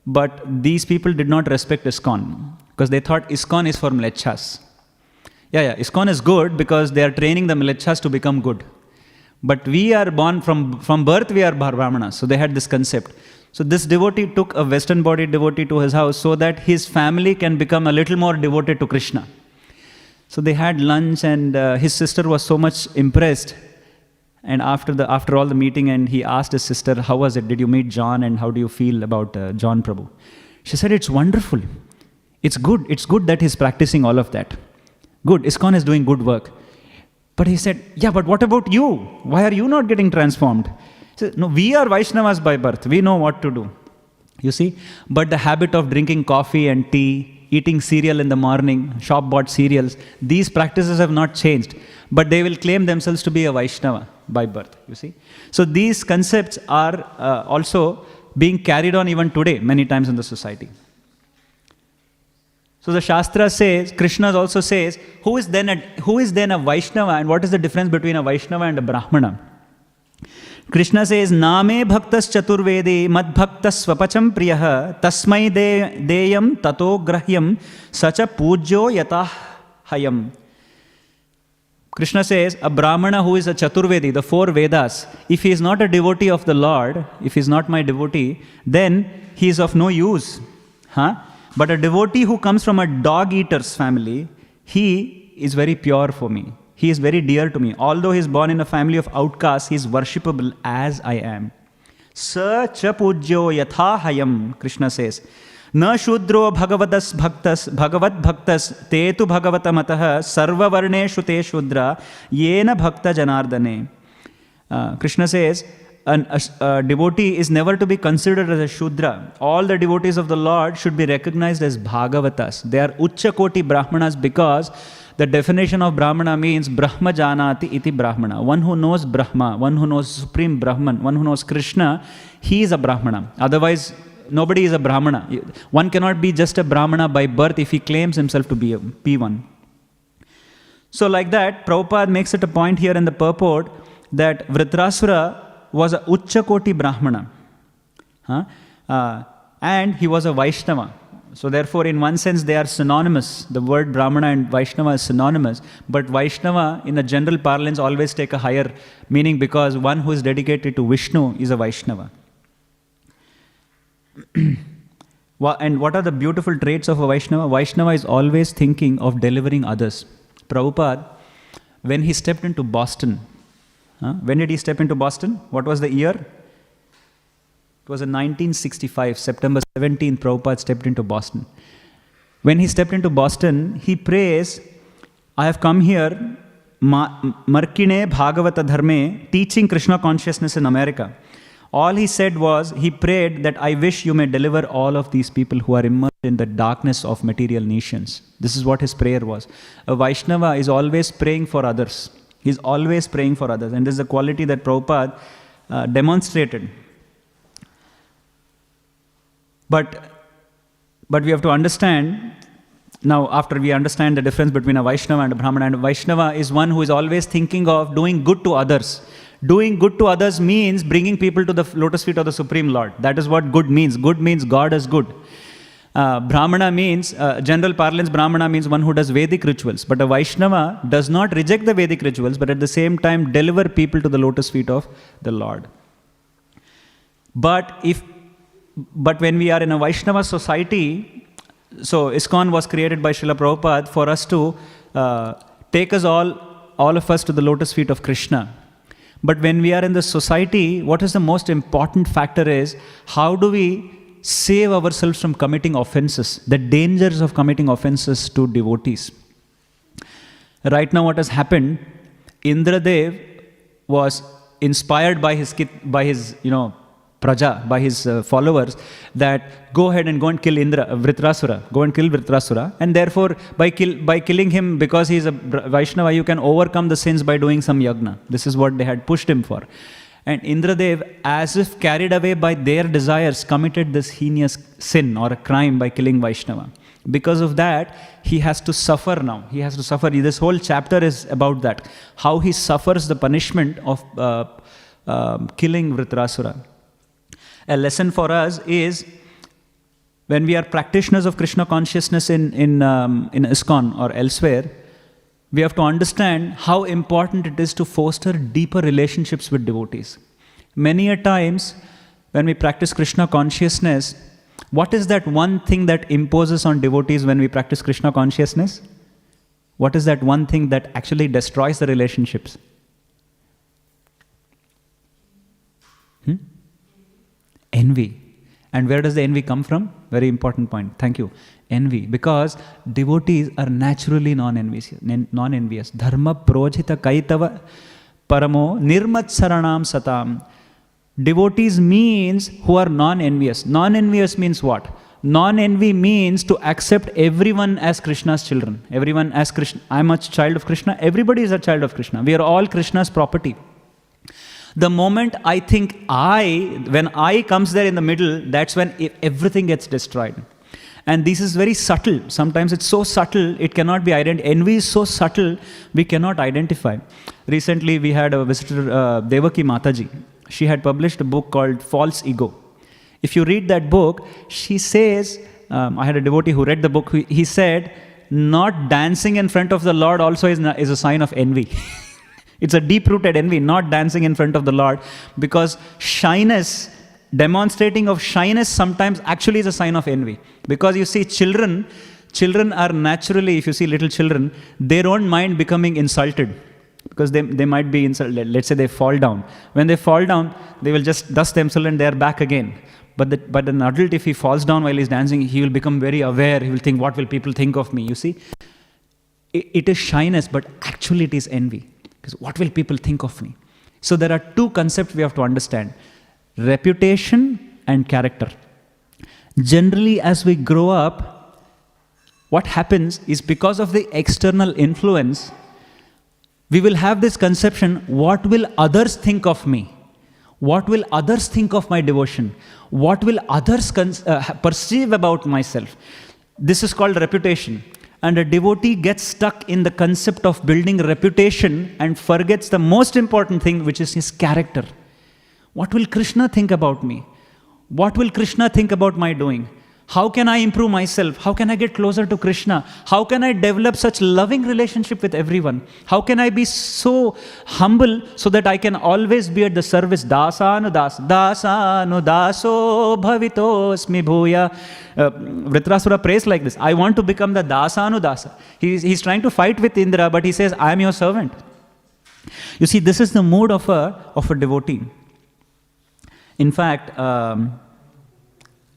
but these people did not respect ISKCON, because they thought ISKCON is for Mlechas. Yeah, ISKCON is good because they are training the Mlechas to become good. But we are born from birth, we are Brahmanas. So they had this concept. So this devotee took a Western bodied devotee to his house so that his family can become a little more devoted to Krishna. So they had lunch, and his sister was so much impressed. And after all the meeting, and he asked his sister, how was it? Did you meet John, and how do you feel about John Prabhu? She said, it's wonderful. It's good. It's good that he's practicing all of that. Good. ISKCON is doing good work. But he said, yeah, but what about you? Why are you not getting transformed? He said, no, we are Vaishnavas by birth. We know what to do. You see? But the habit of drinking coffee and tea, eating cereal in the morning, shop-bought cereals, these practices have not changed. But they will claim themselves to be a Vaishnava by birth, you see. So these concepts are also being carried on even today, many times in the society. So the Shastra says, Krishna also says, who is then a Vaishnava, and what is the difference between a Vaishnava and a Brahmana? Krishna says, Name bhaktas chaturvedi mad bhaktas svapacham priyah tasmai deyam tato grahyam sacha pujyo yatah hayam. Krishna says, a Brahmana who is a Chaturvedi, the 4 Vedas, if he is not a devotee of the Lord, if he is not my devotee, then he is of no use. But a devotee who comes from a dog-eater's family, he is very pure for me. He is very dear to me. Although he is born in a family of outcasts, he is worshipable as I am. Sa cha pujyo yatha hayam, Krishna says. Na shudro bhagavadas bhaktas, bhagavad bhaktas, tetu bhagavatamataha, sarva varneshu te shudra, yena bhakta janardane. Krishna says, a devotee is never to be considered as a Shudra. All the devotees of the Lord should be recognized as Bhagavatas. They are Ucha Koti Brahmanas because the definition of Brahmana means Brahma Janati iti Brahmana. One who knows Brahma, one who knows Supreme Brahman, one who knows Krishna, he is a Brahmana. Otherwise, nobody is a Brahmana. One cannot be just a Brahmana by birth if he claims himself to be one. So like that, Prabhupada makes it a point here in the purport that Virtasura was a Uchchakoti Brahmana. And he was a Vaishnava. So therefore, in one sense, they are synonymous. The word Brahmana and Vaishnava is synonymous. But Vaishnava, in a general parlance, always take a higher meaning because one who is dedicated to Vishnu is a Vaishnava. And what are the beautiful traits of a Vaishnava? Vaishnava is always thinking of delivering others. Prabhupada, when he stepped into Boston, when did he step into Boston? What was the year? It was in 1965, September 17th, Prabhupada stepped into Boston. When he stepped into Boston, he prays, I have come here, Markine Bhagavata Dharme, teaching Krishna consciousness in America. All he said was, he prayed that I wish you may deliver all of these people who are immersed in the darkness of material nations. This is what his prayer was. A Vaishnava is always praying for others. He's always praying for others. And this is the quality that Prabhupada demonstrated. But we have to understand, now after we understand the difference between a Vaishnava and a Brahmana, and a Vaishnava is one who is always thinking of doing good to others. Doing good to others means bringing people to the lotus feet of the Supreme Lord. That is what good means. Good means God is good. Brahmana means, general parlance, Brahmana means one who does Vedic rituals. But a Vaishnava does not reject the Vedic rituals, but at the same time deliver people to the lotus feet of the Lord. But when we are in a Vaishnava society, so ISKCON was created by Srila Prabhupada for us to take us all of us to the lotus feet of Krishna. But when we are in the society, what is the most important factor is, how do we save ourselves from committing offenses, the dangers of committing offenses to devotees. Right now what has happened, Indra Dev was inspired by his praja, by his followers, that go ahead and kill Virtasura, go and kill Virtasura, and therefore by killing him, because he is a Vaishnava, you can overcome the sins by doing some yagna. This is what they had pushed him for. And Indradev, as if carried away by their desires, committed this heinous sin or a crime by killing Vaishnava. Because of that, he has to suffer now. He has to suffer. This whole chapter is about that. How he suffers the punishment of killing Virtasura. A lesson for us is, when we are practitioners of Krishna consciousness in ISKCON or elsewhere, we have to understand how important it is to foster deeper relationships with devotees. Many a times, when we practice Krishna consciousness, what is that one thing that imposes on devotees when we practice Krishna consciousness? What is that one thing that actually destroys the relationships? Envy. And where does the envy come from? Very important point. Thank you. Envy. Because devotees are naturally non-envious. Dharma projita kaitava paramo nirmatsaranam satam. Devotees means who are non-envious. Non-envious means what? Non-envy means to accept everyone as Krishna's children. Everyone as Krishna. I am a child of Krishna. Everybody is a child of Krishna. We are all Krishna's property. The moment I think when I comes there in the middle, that's when everything gets destroyed. And this is very subtle. Sometimes it's so subtle, it cannot be identified. Envy is so subtle, we cannot identify. Recently, we had a visitor, Devaki Mataji. She had published a book called False Ego. If you read that book, she says, I had a devotee who read the book, he said, not dancing in front of the Lord also is a sign of envy. It's a deep-rooted envy, not dancing in front of the Lord, because shyness, demonstrating of shyness sometimes actually is a sign of envy. Because you see, children are naturally, if you see little children, they don't mind becoming insulted. Because they might be insulted. Let's say they fall down. When they fall down, they will just dust themselves and they are back again. But an adult, if he falls down while he's dancing, he will become very aware. He will think, what will people think of me? You see, it is shyness, but actually it is envy. Because what will people think of me? So there are two concepts we have to understand. Reputation and character. Generally, as we grow up, what happens is because of the external influence, we will have this conception, what will others think of me? What will others think of my devotion? What will others perceive about myself? This is called reputation. And a devotee gets stuck in the concept of building reputation and forgets the most important thing, which is his character. What will Krishna think about me? What will Krishna think about my doing? How can I improve myself? How can I get closer to Krishna? How can I develop such loving relationship with everyone? How can I be so humble so that I can always be at the service? Dasa nu dasa, dasa nu daso bhavitosmi bhuya. Virtasura prays like this. I want to become the dasa nu dasa. He's trying to fight with Indra, but he says, I am your servant. You see, this is the mood of a devotee. In fact,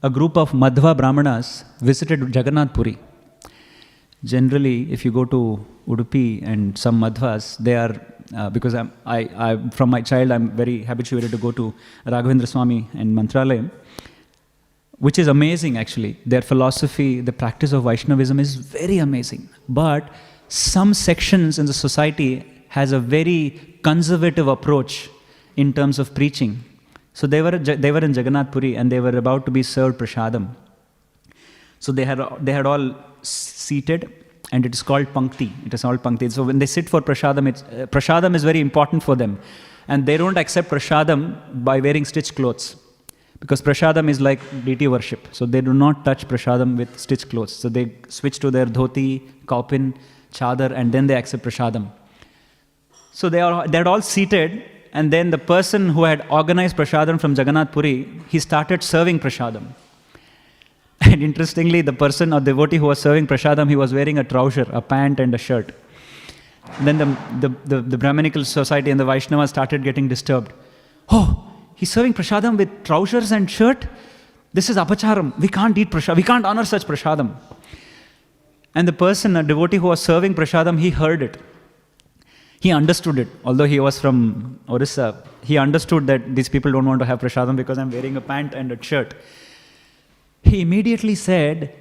a group of Madhva Brahmanas visited Jagannath Puri. Generally, if you go to Udupi and some Madhvas, they are, because I from my child, I'm very habituated to go to Raghavendra Swami and Mantralayam, which is amazing actually. Their philosophy, the practice of Vaishnavism is very amazing. But some sections in the society has a very conservative approach in terms of preaching. So they were in Jagannath Puri and they were about to be served prasadam. So they had all seated, and it is called pankti. It is all pankti. So when they sit for prasadam, prasadam is very important for them, and they don't accept prasadam by wearing stitched clothes, because prasadam is like deity worship. So they do not touch prasadam with stitched clothes. So they switch to their dhoti, kaupin, chadar, and then they accept prasadam. So they're all seated. And then the person who had organized prasadam from Jagannath Puri, he started serving prasadam. And interestingly, the person or devotee who was serving prasadam, he was wearing a trouser, a pant and a shirt. Then the Brahmanical society and the Vaishnavas started getting disturbed. Oh, he's serving prasadam with trousers and shirt? This is apacharam. We can't eat prasadam. We can't honor such prasadam. And the person, a devotee who was serving prasadam, he heard it. He understood it. Although he was from Orissa, he understood that these people don't want to have prasadam because I'm wearing a pant and a shirt. He immediately said,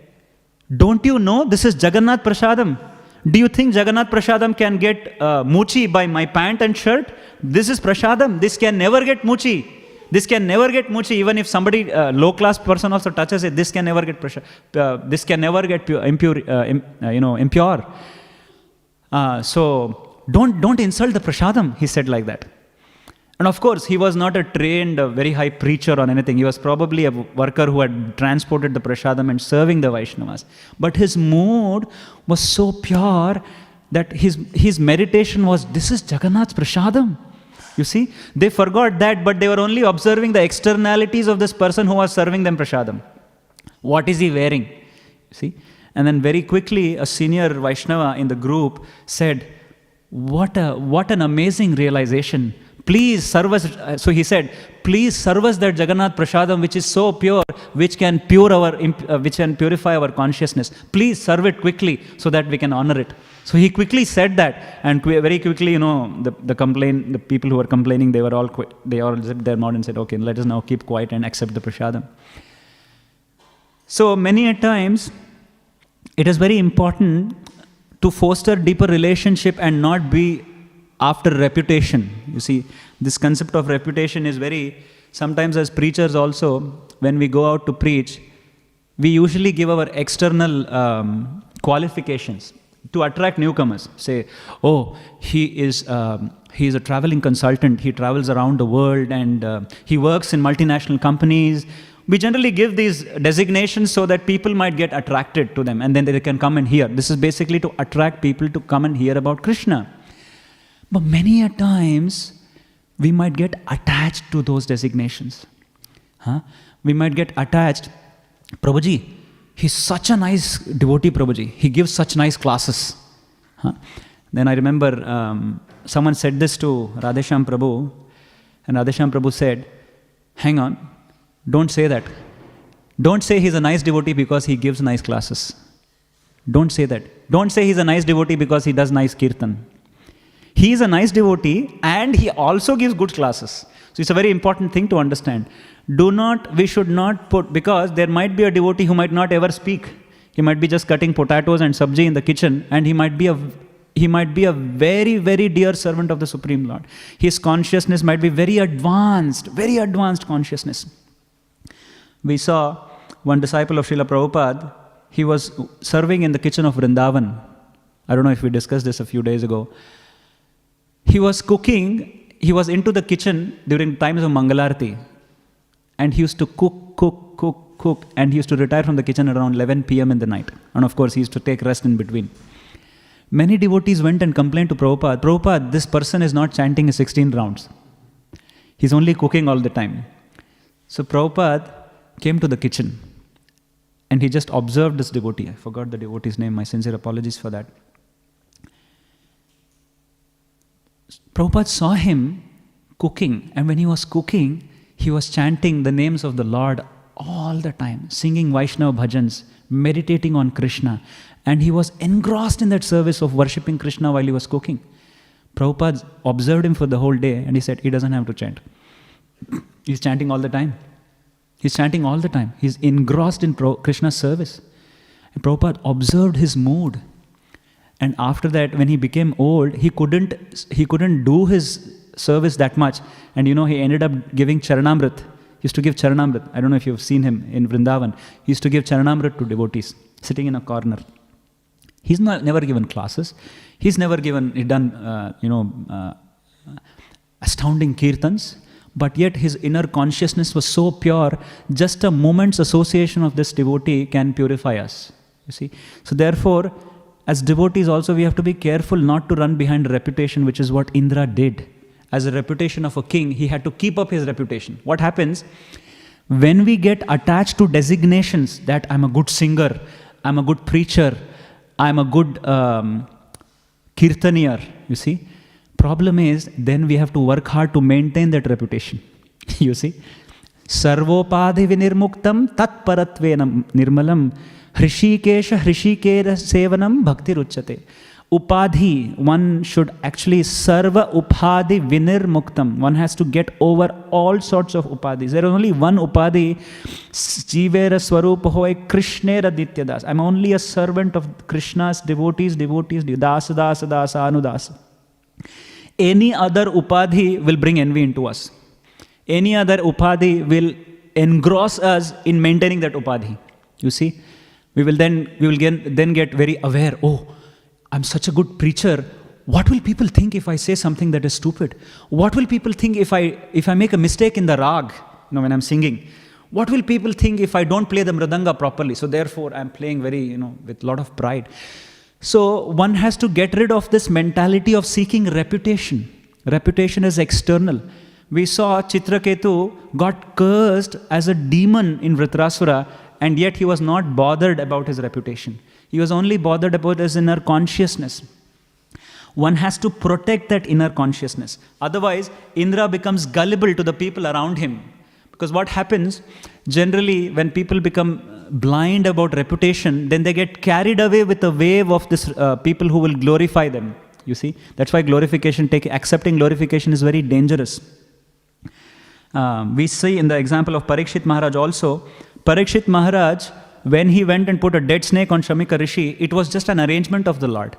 don't you know this is Jagannath prasadam? Do you think Jagannath prasadam can get muchi by my pant and shirt? This is prasadam. This can never get muchi. This can never get muchi. Even if somebody, low-class person also touches it, this can never get this can never get impure. So don't insult the prasadam, he said like that. And of course, he was not a trained, very high preacher or anything. He was probably a worker who had transported the prasadam and serving the Vaishnavas. But his mood was so pure that his meditation was, this is Jagannath's prasadam. You see, they forgot that, but they were only observing the externalities of this person who was serving them prasadam. What is he wearing? You see? And then very quickly, a senior Vaishnava in the group said, what an amazing realization. Please serve us. So he said, please serve us that Jagannath prasadam which is so pure, which can purify our consciousness. Please serve it quickly so that we can honor it. So he quickly said that, and very quickly, the people who were complaining, they all zipped their mouth and said, okay, let us now keep quiet and accept the prasadam. So many a times, it is very important to foster deeper relationship and not be after reputation. You see, this concept of reputation is sometimes as preachers also, when we go out to preach, we usually give our external qualifications to attract newcomers. Say, oh, he is a traveling consultant, he travels around the world and he works in multinational companies. We generally give these designations so that people might get attracted to them and then they can come and hear. This is basically to attract people to come and hear about Krishna. But many a times, we might get attached to those designations. We might get attached. Prabhuji, he's such a nice devotee, Prabhuji. He gives such nice classes. Then I remember someone said this to Radhesham Prabhu, and Radhesham Prabhu said, hang on, don't say that. Don't say he's a nice devotee because he gives nice classes. Don't say that. Don't say he's a nice devotee because he does nice kirtan. He is a nice devotee and he also gives good classes. So it's a very important thing to understand. We should not put, because there might be a devotee who might not ever speak. He might be just cutting potatoes and sabji in the kitchen, and he might be a very, very dear servant of the Supreme Lord. His consciousness might be very advanced consciousness. We saw one disciple of Srila Prabhupada, he was serving in the kitchen of Vrindavan. I don't know if we discussed this a few days ago. He was cooking, he was into the kitchen during times of Mangalarti, and he used to cook, and he used to retire from the kitchen around 11 p.m. in the night. And of course, he used to take rest in between. Many devotees went and complained to Prabhupada, Prabhupada, this person is not chanting his 16 rounds. He's only cooking all the time. So Prabhupada came to the kitchen, and he just observed this devotee. I forgot the devotee's name, my sincere apologies for that. Prabhupada saw him cooking, and when he was cooking, he was chanting the names of the Lord all the time, singing Vaishnava bhajans, meditating on Krishna, and he was engrossed in that service of worshipping Krishna while he was cooking. Prabhupada observed him for the whole day, and he said, he doesn't have to chant. He's chanting all the time. He's chanting all the time. He's engrossed in Krishna's service. And Prabhupada observed his mood. And after that, when he became old, he couldn't do his service that much. And he ended up giving Charanamrit. He used to give Charanamrit. I don't know if you've seen him in Vrindavan. He used to give Charanamrit to devotees, sitting in a corner. He's never given classes. He's never done astounding kirtans. But yet his inner consciousness was so pure, just a moment's association of this devotee can purify us. You see? So therefore, as devotees also, we have to be careful not to run behind reputation, which is what Indra did. As a reputation of a king, he had to keep up his reputation. What happens? When we get attached to designations that I'm a good singer, I'm a good preacher, I'm a good kirtanier, you see? Problem is, then we have to work hard to maintain that reputation. You see? Sarvopadhi vinirmuktam tat paratvena nirmalam hrishikesha hrishikera sevanam bhakti ruchyate. Upadhi, one should actually sarva upadhi vinirmuktam. One has to get over all sorts of upadhis. There is only one upadhi, jivera swarupa hoy krishnera dityadas. I'm only a servant of Krishna's devotees, dasa, dasa, dasa, anudasa. Any other upadhi will bring envy into us. Any other upadhi will engross us in maintaining that upadhi. You see? We will then get very aware, oh, I'm such a good preacher. What will people think if I say something that is stupid? What will people think if I make a mistake in the rag, when I'm singing? What will people think if I don't play the mridanga properly? So therefore, I'm playing very, with a lot of pride. So one has to get rid of this mentality of seeking reputation. Reputation is external. We saw Chitraketu got cursed as a demon in Virtasura, and yet he was not bothered about his reputation. He was only bothered about his inner consciousness. One has to protect that inner consciousness. Otherwise, Indra becomes gullible to the people around him. Because what happens, generally, when people become blind about reputation, then they get carried away with the wave of this people who will glorify them. You see? That's why accepting glorification is very dangerous. We see in the example of Parikshit Maharaj also, Parikshit Maharaj, when he went and put a dead snake on Shamika Rishi, it was just an arrangement of the Lord.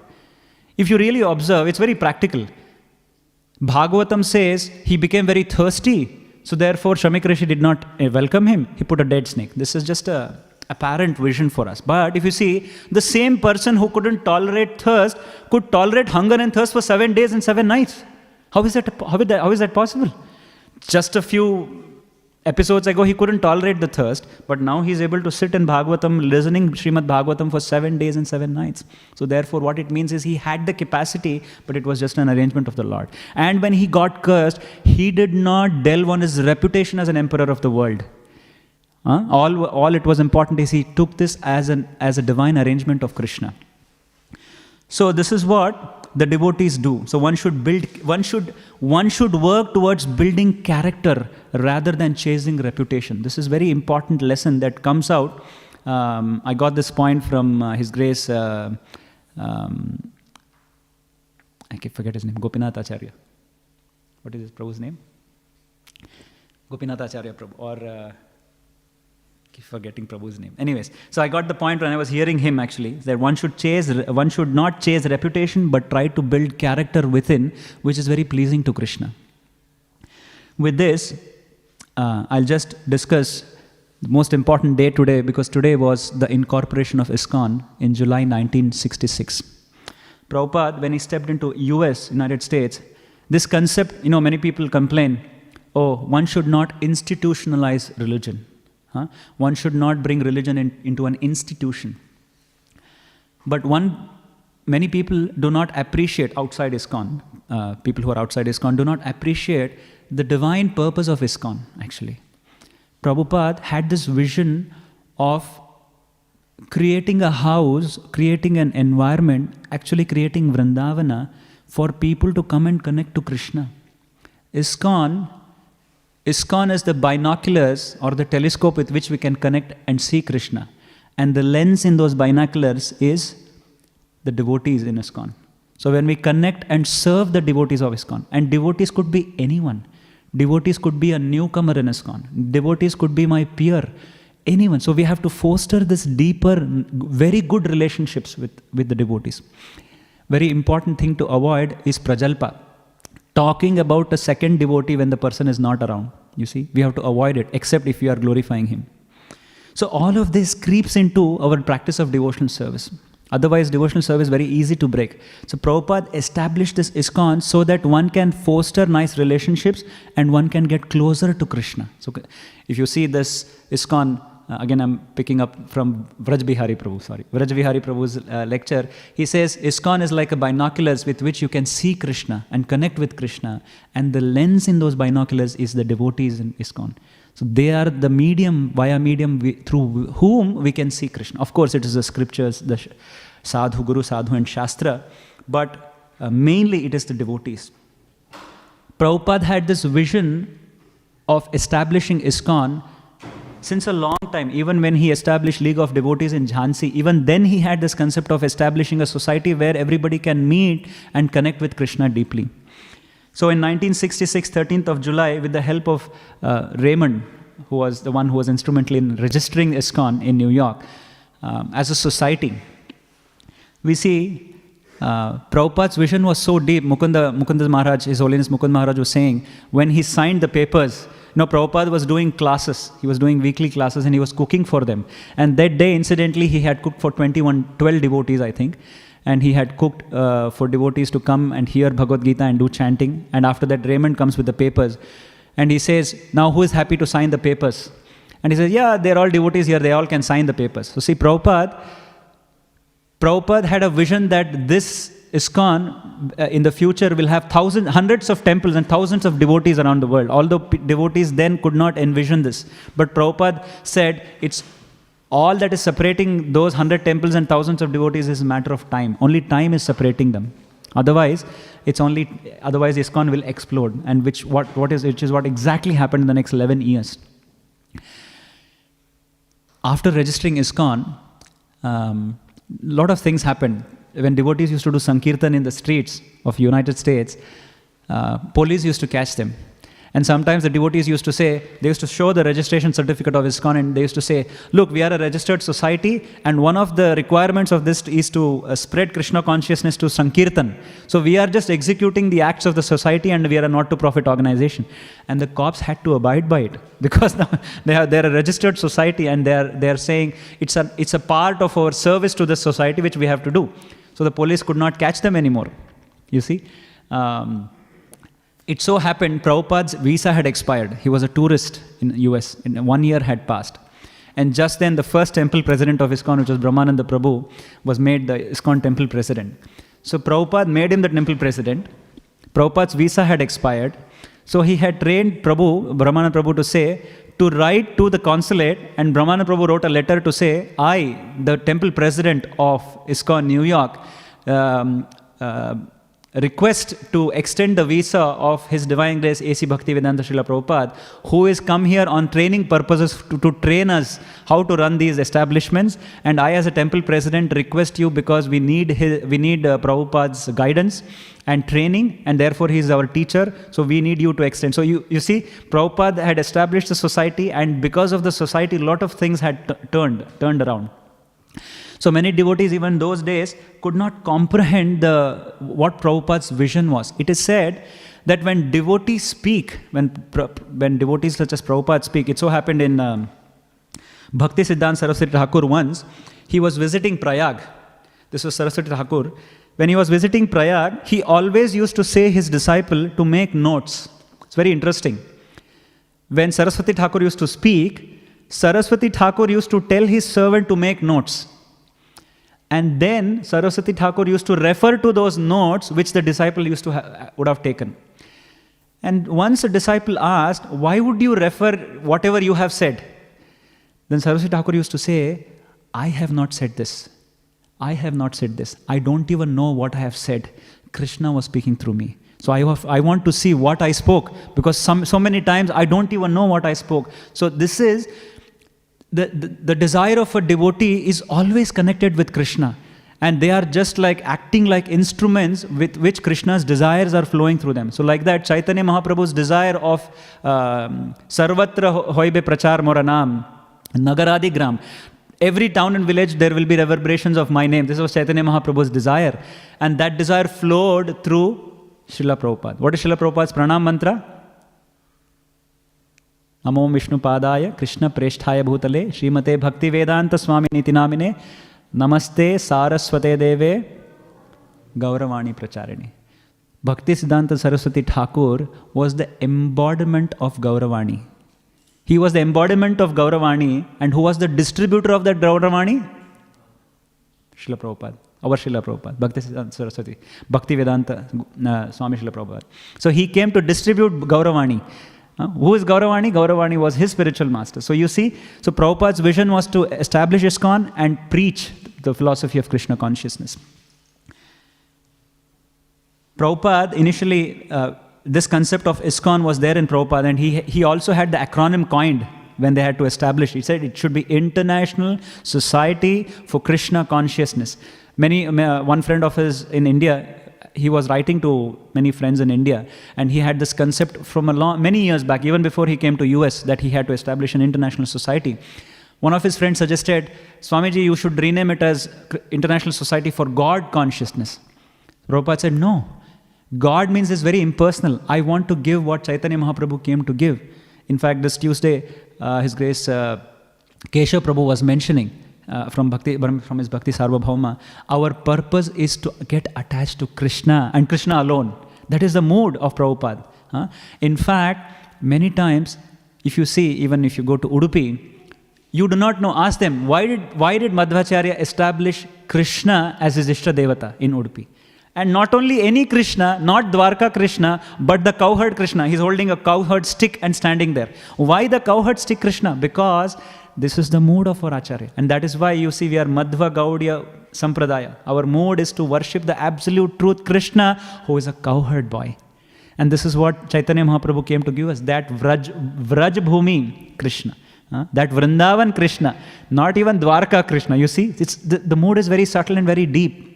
If you really observe, it's very practical. Bhagavatam says he became very thirsty, so therefore Shamika Rishi did not welcome him. He put a dead snake. This is just an apparent vision for us. But if you see, the same person who couldn't tolerate thirst could tolerate hunger and thirst for 7 days and 7 nights. How is that possible? Just a few episodes ago, he couldn't tolerate the thirst, but now he's able to sit in Bhagavatam, listening Śrīmad Bhāgavatam for 7 days and 7 nights. So therefore, what it means is he had the capacity, but it was just an arrangement of the Lord. And when he got cursed, he did not delve on his reputation as an emperor of the world. All it was important is he took this as a divine arrangement of Krishna. So this is what the devotees do. So one should work towards building character rather than chasing reputation. This is very important lesson that comes out. I got this point from His Grace, I forget his name, Gopinath-Acharya. What is his Prabhu's name? Gopinath-Acharya Prabhu. Or keep forgetting Prabhu's name. Anyways, so I got the point when I was hearing him actually, that one should not chase reputation, but try to build character within, which is very pleasing to Krishna. With this, I'll just discuss the most important day today, because today was the incorporation of ISKCON in July 1966. Prabhupada, when he stepped into US, United States, this concept, many people complain, one should not institutionalize religion. One should not bring religion into an institution. But many people do not appreciate outside ISKCON, people who are outside ISKCON do not appreciate the divine purpose of ISKCON, actually. Prabhupada had this vision of creating a house, creating an environment, actually creating Vrindavana for people to come and connect to Krishna. ISKCON is the binoculars or the telescope with which we can connect and see Krishna. And the lens in those binoculars is the devotees in ISKCON. So when we connect and serve the devotees of ISKCON, and devotees could be anyone. Devotees could be a newcomer in ISKCON. Devotees could be my peer, anyone. So we have to foster this deeper, very good relationships with the devotees. Very important thing to avoid is prajalpa. Talking about a second devotee when the person is not around. You see, we have to avoid it, except if we are glorifying him. So all of this creeps into our practice of devotional service. Otherwise, devotional service is very easy to break. So Prabhupada established this ISKCON so that one can foster nice relationships and one can get closer to Krishna. So if you see this ISKCON, again I'm picking up from Vraj Bihari Prabhu's lecture. He says ISKCON is like a binoculars with which you can see Krishna and connect with Krishna, and the lens in those binoculars is the devotees in ISKCON. So they are the medium, through whom we can see Krishna. Of course, it is the scriptures, the sadhu, guru, sadhu and shastra, but mainly it is the devotees. Prabhupada had this vision of establishing ISKCON since a long time. Even when he established League of Devotees in Jhansi, even then he had this concept of establishing a society where everybody can meet and connect with Krishna deeply. So in 1966, 13th of July, with the help of Raymond, who was the one who was instrumental in registering ISKCON in New York, as a society, we see Prabhupada's vision was so deep. Mukunda Maharaj, His Holiness Mukunda Maharaj was saying, when he signed the papers, Prabhupada was doing classes. He was doing weekly classes and he was cooking for them. And that day, incidentally, he had cooked for 12 devotees, I think. And he had cooked for devotees to come and hear Bhagavad Gita and do chanting. And after that, Raymond comes with the papers. And he says, now who is happy to sign the papers? And he says, yeah, they're all devotees here. They all can sign the papers. So see, Prabhupada had a vision that this ISKCON in the future will have hundreds of temples and thousands of devotees around the world. Although devotees then could not envision this. But Prabhupada said, it's all that is separating those 100 temples and thousands of devotees is a matter of time. Only time is separating them. Otherwise, ISKCON will explode, and which is what exactly happened in the next 11 years. After registering ISKCON, lot of things happened. When devotees used to do Sankirtan in the streets of United States, police used to catch them. And sometimes the devotees used to say, they used to show the registration certificate of ISKCON and they used to say, look, we are a registered society and one of the requirements of this is to spread Krishna consciousness to Sankirtan. So we are just executing the acts of the society and we are a not-to-profit organization. And the cops had to abide by it because they're a registered society and they're saying it's a part of our service to the society which we have to do. So the police could not catch them anymore, you see. It so happened Prabhupada's visa had expired. He was a tourist in the US. 1 year had passed. And just then the first temple president of ISKCON, which was Brahmana and Vaishnava, was made the ISKCON temple president. So Prabhupada made him the temple president. Prabhupada's visa had expired. So he had trained Brahmana and Vaishnava to say, to write to the consulate, and Brahmana and Vaishnava wrote a letter to say, I, the temple president of ISKCON New York, request to extend the visa of His Divine Grace A.C. Bhaktivedanta Srila Prabhupada, who is come here on training purposes to train us how to run these establishments. And I, as a temple president, request you, because we need Prabhupada's guidance and training, and therefore he is our teacher. So we need you to extend. So you see, Prabhupada had established the society, and because of the society, a lot of things had turned around. So many devotees, even those days, could not comprehend what Prabhupada's vision was. It is said that when devotees speak, when devotees such as Prabhupada speak, it so happened in Bhakti Siddhanta Saraswati Thakur once, he was visiting Prayag. This was Saraswati Thakur. When he was visiting Prayag, he always used to say his disciple to make notes. It's very interesting. When Saraswati Thakur used to speak, Saraswati Thakur used to tell his servant to make notes. And then Saraswati Thakur used to refer to those notes which the disciple would have taken. And once a disciple asked, why would you refer whatever you have said? Then Saraswati Thakur used to say, I have not said this. I have not said this. I don't even know what I have said. Krishna was speaking through me. So I want to see what I spoke, because so many times I don't even know what I spoke. So this is the desire of a devotee is always connected with Krishna, and they are just like acting like instruments with which Krishna's desires are flowing through them. So like that, Chaitanya Mahaprabhu's desire of Sarvatra hoibe prachar moranam, Nagaradi gram. Every town and village there will be reverberations of my name. This was Chaitanya Mahaprabhu's desire, and that desire flowed through Srila Prabhupada. What is Srila Prabhupada's pranam mantra? Namo Vishnu Padaya Krishna Preshthaya Bhutale Śrīmate Bhaktivedanta Swami Niti Namine Namaste Saraswate Deve Gauravani Pracharini. Bhakti Siddhanta Saraswati Thakur was the embodiment of Gauravani. He was the embodiment of Gauravani, and who was the distributor of that Gauravani? Srila Prabhupada, our Srila Prabhupada, Bhakti Siddhanta Saraswati, Bhaktivedanta Swami Srila Prabhupada. So he came to distribute Gauravani. Who is Gauravani? Gauravani was his spiritual master. So you see, so Prabhupada's vision was to establish ISKCON and preach the philosophy of Krishna consciousness. Prabhupada initially, this concept of ISKCON was there in Prabhupada, and he also had the acronym coined when they had to establish. He said it should be International Society for Krishna Consciousness. One friend of his in India, he was writing to many friends in India, and he had this concept from many years back, even before he came to US, that he had to establish an international society. One of his friends suggested, Swamiji, you should rename it as International Society for God Consciousness. Prabhupada said, no. God means it's very impersonal. I want to give what Chaitanya Mahaprabhu came to give. In fact, this Tuesday, His Grace Keshav Prabhu was mentioning from his Bhakti Sarvabhauma, our purpose is to get attached to Krishna and Krishna alone. That is the mood of Prabhupada. In fact, many times, if you see, even if you go to Udupi, you do not know, ask them, why did Madhvacharya establish Krishna as his Ishta Devata in Udupi? And not only any Krishna, not Dwarka Krishna, but the cowherd Krishna. He's holding a cowherd stick and standing there. Why the cowherd stick Krishna? Because this is the mood of our Acharya. And that is why you see we are Madhva Gaudiya Sampradaya. Our mood is to worship the absolute truth Krishna, who is a cowherd boy. And this is what Chaitanya Mahaprabhu came to give us, that Vraj Bhumi Krishna. That Vrindavan Krishna, not even Dwarka Krishna. You see, the mood is very subtle and very deep.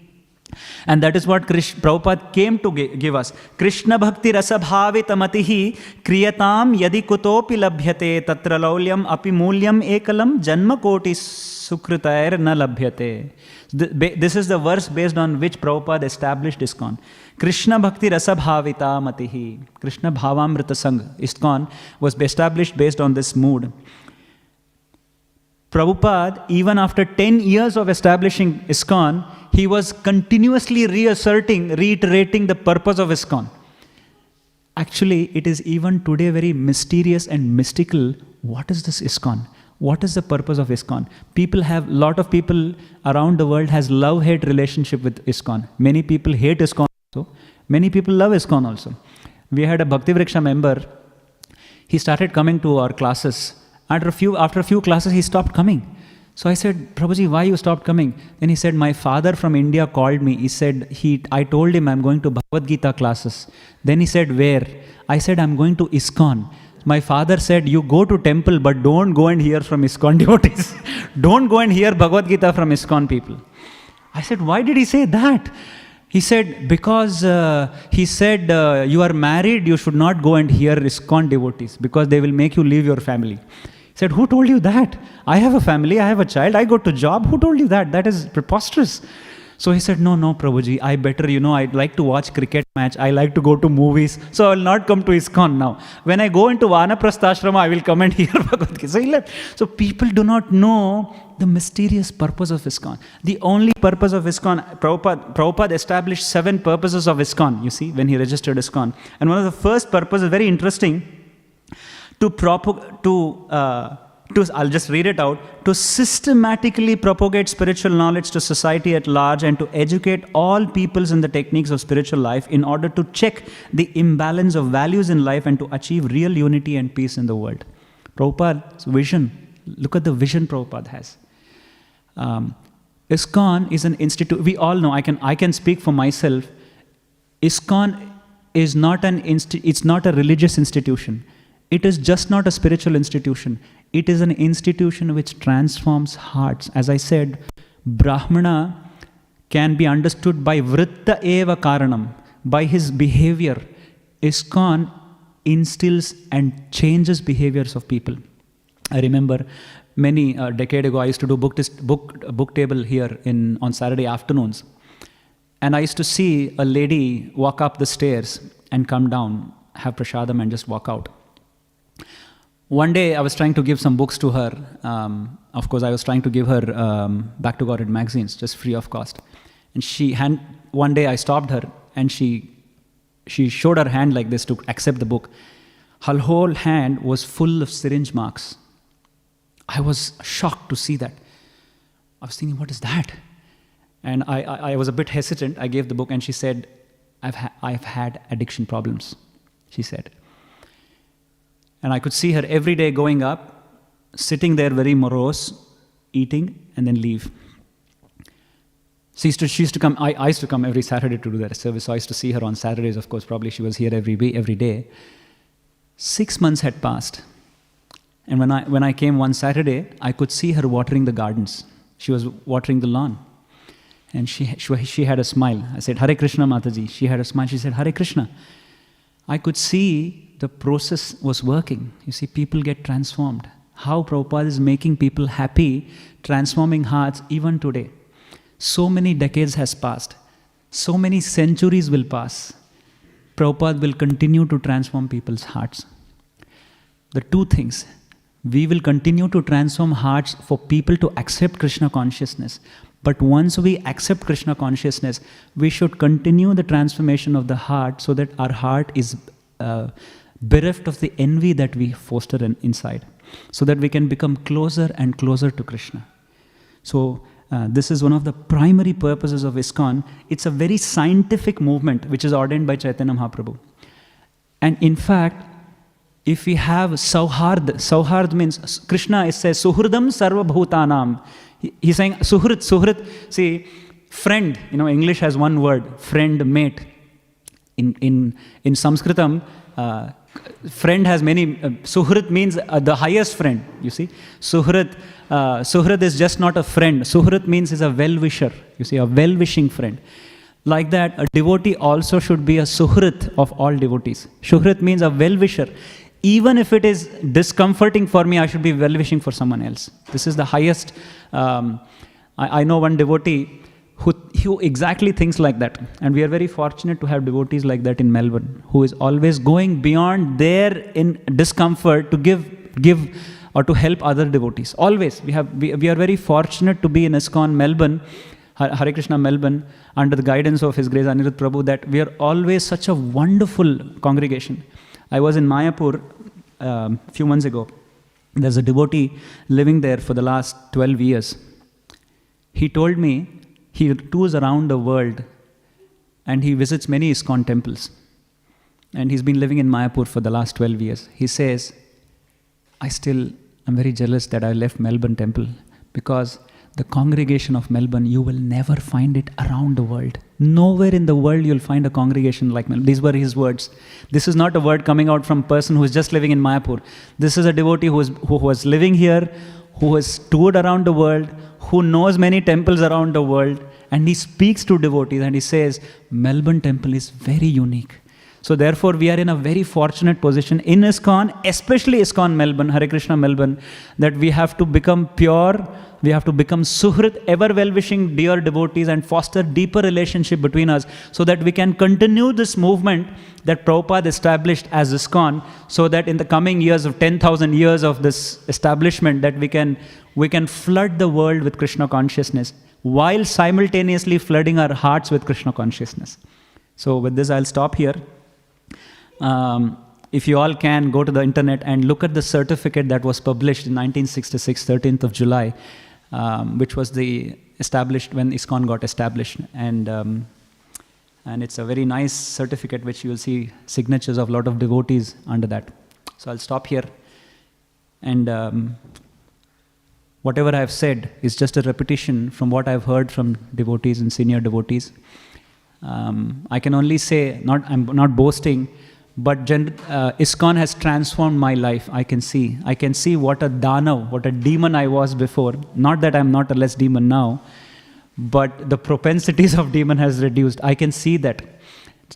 And that is what Prabhupada came to give us. Krishna Bhakti Rasa Bhavita Matihi Kriyatam Yadi Kutopi Labhyate Tatra Laulyam Api Mulyam Ekalam Janma Koti Sukritair Na Labhyate. This is the verse based on which Prabhupada established ISKCON. Krishna Bhakti Rasa Bhavita Matihi. Krishna Bhavamrita Sangh. ISKCON was established based on this mood. Prabhupada, even after 10 years of establishing ISKCON, he was continuously reiterating the purpose of ISKCON. Actually, it is even today very mysterious and mystical. What is this ISKCON? What is the purpose of ISKCON? Lot of people around the world has love-hate relationship with ISKCON. Many people hate ISKCON also. Many people love ISKCON also. We had a Bhaktivriksha member. He started coming to our classes. After a few classes, he stopped coming. So I said, Prabhuji, why you stopped coming? Then he said, my father from India called me. He said, I told him I'm going to Bhagavad Gita classes. Then he said, where? I said, I'm going to ISKCON. My father said, you go to temple, but don't go and hear from ISKCON devotees. Don't go and hear Bhagavad Gita from ISKCON people. I said, why did he say that? He said, because you are married, you should not go and hear ISKCON devotees, because they will make you leave your family. He said, who told you that? I have a family, I have a child, I go to job. Who told you that? That is preposterous. So he said, no, Prabhuji, I better, I like to watch cricket match, I like to go to movies, so I will not come to ISKCON now. When I go into Vanaprastha-ashrama, I will come and hear Bhagavad Gita. So he left. So people do not know the mysterious purpose of ISKCON. The only purpose of ISKCON, Prabhupada established 7 purposes of ISKCON, you see, when he registered ISKCON. And one of the first purposes, very interesting, I'll just read it out, to systematically propagate spiritual knowledge to society at large and to educate all peoples in the techniques of spiritual life in order to check the imbalance of values in life and to achieve real unity and peace in the world. Prabhupada's vision, look at the vision Prabhupada has. ISKCON is an institute, we all know, I can speak for myself, ISKCON is not it's not a religious institution. It is just not a spiritual institution. It is an institution which transforms hearts. As I said, Brahmana can be understood by vritta eva karanam, by his behavior. ISKCON instills and changes behaviors of people. I remember a decade ago, I used to do book table here on Saturday afternoons. And I used to see a lady walk up the stairs and come down, have prasadam and just walk out. One day I was trying to give some books to her. Of course, I was trying to give her Back to Godhead magazines, just free of cost. And one day I stopped her and she showed her hand like this to accept the book. Her whole hand was full of syringe marks. I was shocked to see that. I was thinking, what is that? And I was a bit hesitant. I gave the book and she said, I've had addiction problems, she said. And I could see her every day going up, sitting there very morose, eating, and then leave. She used to come, I used to come every Saturday to do that service, so I used to see her on Saturdays, of course, probably she was here every day. 6 months had passed. And when I came one Saturday, I could see her watering the gardens. She was watering the lawn. And she had a smile. I said, Hare Krishna, Mataji. She had a smile. She said, Hare Krishna. I could see the process was working. You see, people get transformed. How Prabhupada is making people happy, transforming hearts even today. So many decades has passed. So many centuries will pass. Prabhupada will continue to transform people's hearts. The two things. We will continue to transform hearts for people to accept Krishna consciousness. But once we accept Krishna consciousness, we should continue the transformation of the heart so that our heart is bereft of the envy that we foster inside, so that we can become closer and closer to Krishna. So this is one of the primary purposes of ISKCON. It's a very scientific movement which is ordained by Chaitanya Mahaprabhu. And in fact, if we have Sauhard means, Krishna says, Suhridam sarva bhutanam. He's saying, Suhrit, see, friend, English has one word, friend, mate. In Sanskritam, friend has many, Suhrit means the highest friend, you see. Suhrit is just not a friend. Suhrit means is a well-wisher, you see, a well-wishing friend. Like that, a devotee also should be a Suhrit of all devotees. Suhrit means a well-wisher. Even if it is discomforting for me, I should be well-wishing for someone else. This is the highest. I know one devotee who exactly thinks like that. And we are very fortunate to have devotees like that in Melbourne, who is always going beyond their in discomfort to give or to help other devotees. Always. We are very fortunate to be in ISKCON Melbourne, Hare Krishna Melbourne, under the guidance of His Grace Anirudh Prabhu, that we are always such a wonderful congregation. I was in Mayapur a few months ago. There's a devotee living there for the last 12 years. He told me he tours around the world and he visits many ISKCON temples. And he's been living in Mayapur for the last 12 years. He says, I'm very jealous that I left Melbourne temple Because the congregation of Melbourne, you will never find it around the world. Nowhere in the world you'll find a congregation like Melbourne. These were his words. This is not a word coming out from a person who is just living in Mayapur. This is a devotee who was living here, who has toured around the world, who knows many temples around the world, and he speaks to devotees and he says, Melbourne temple is very unique. So therefore, we are in a very fortunate position in ISKCON, especially ISKCON Melbourne, Hare Krishna Melbourne, that we have to become pure, we have to become suhrit, ever well-wishing dear devotees, and foster deeper relationship between us, so that we can continue this movement that Prabhupada established as ISKCON, so that in the coming years of 10,000 years of this establishment, that we can flood the world with Krishna consciousness, while simultaneously flooding our hearts with Krishna consciousness. So with this, I'll stop here. If you all can, go to the internet and look at the certificate that was published in 1966, 13th of July, which was established when ISKCON got established. And it's a very nice certificate, which you will see signatures of a lot of devotees under that. So I'll stop here. And whatever I've said is just a repetition from what I've heard from devotees and senior devotees. I can only say, I'm not boasting, but ISKCON has transformed my life. I can see what a danav, what a demon I was before. Not that I'm not a less demon now, but the propensities of demon has reduced. I can see that.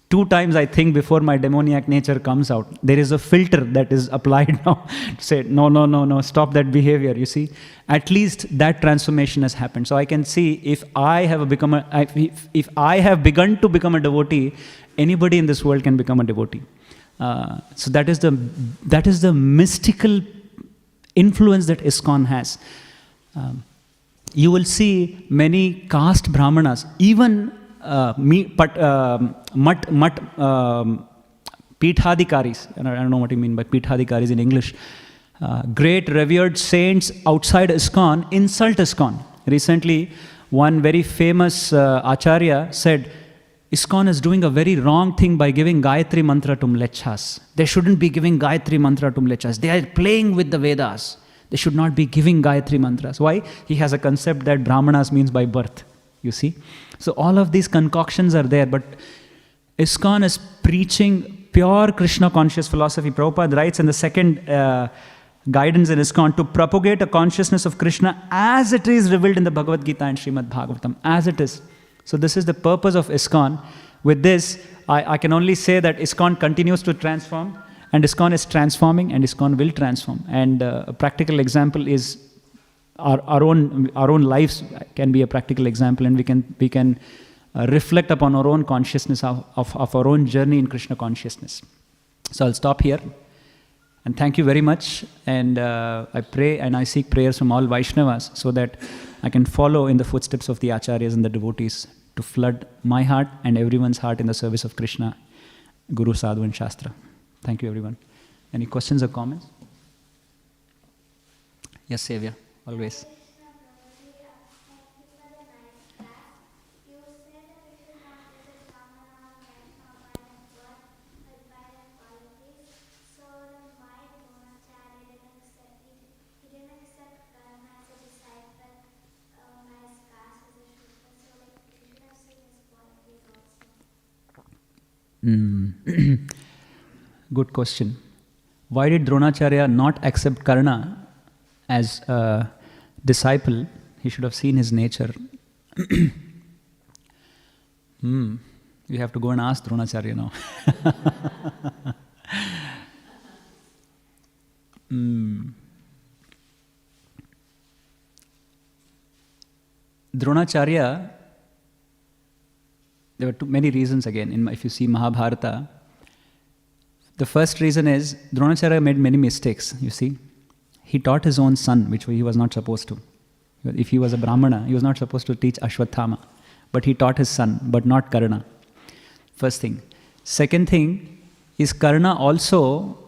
2 times I think before my demoniac nature comes out. There is a filter that is applied now to say, no, stop that behavior, you see. At least that transformation has happened. So I can see if I have begun to become a devotee, anybody in this world can become a devotee. So that is the mystical influence that ISKCON has. You will see many caste brahmanas, even Pithadikaris, I don't know what you mean by Pithadikaris in English, great revered saints outside ISKCON insult ISKCON. Recently, one very famous Acharya said, ISKCON is doing a very wrong thing by giving Gayatri Mantra to mlechas. They shouldn't be giving Gayatri Mantra to mlechas. They are playing with the Vedas. They should not be giving Gayatri Mantras. Why? He has a concept that Brahmanas means by birth, you see. So all of these concoctions are there, but ISKCON is preaching pure Krishna conscious philosophy. Prabhupada writes in the second guidance in ISKCON to propagate a consciousness of Krishna as it is revealed in the Bhagavad Gita and Śrīmad Bhāgavatam, as it is. So this is the purpose of ISKCON. With this, I can only say that ISKCON continues to transform, and ISKCON is transforming, and ISKCON will transform. And a practical example is our own lives can be a practical example, and we can reflect upon our own consciousness of our own journey in Krishna consciousness. So I'll stop here, and thank you very much. And I pray and I seek prayers from all Vaishnavas so that I can follow in the footsteps of the Acharyas and the devotees to flood my heart and everyone's heart in the service of Krishna, Guru, Sadhu and Shastra. Thank you, everyone. Any questions or comments? Yes, Savior. Always. Good question. Why did Dronacharya not accept Karna as a disciple? He should have seen his nature. We have to go and ask Dronacharya now. Dronacharya, there were many reasons again. If you see Mahabharata, the first reason is Dronacharya made many mistakes, you see. He taught his own son, which he was not supposed to. If he was a Brahmana, he was not supposed to teach Ashwatthama. But he taught his son, but not Karna. First thing. Second thing is Karna also,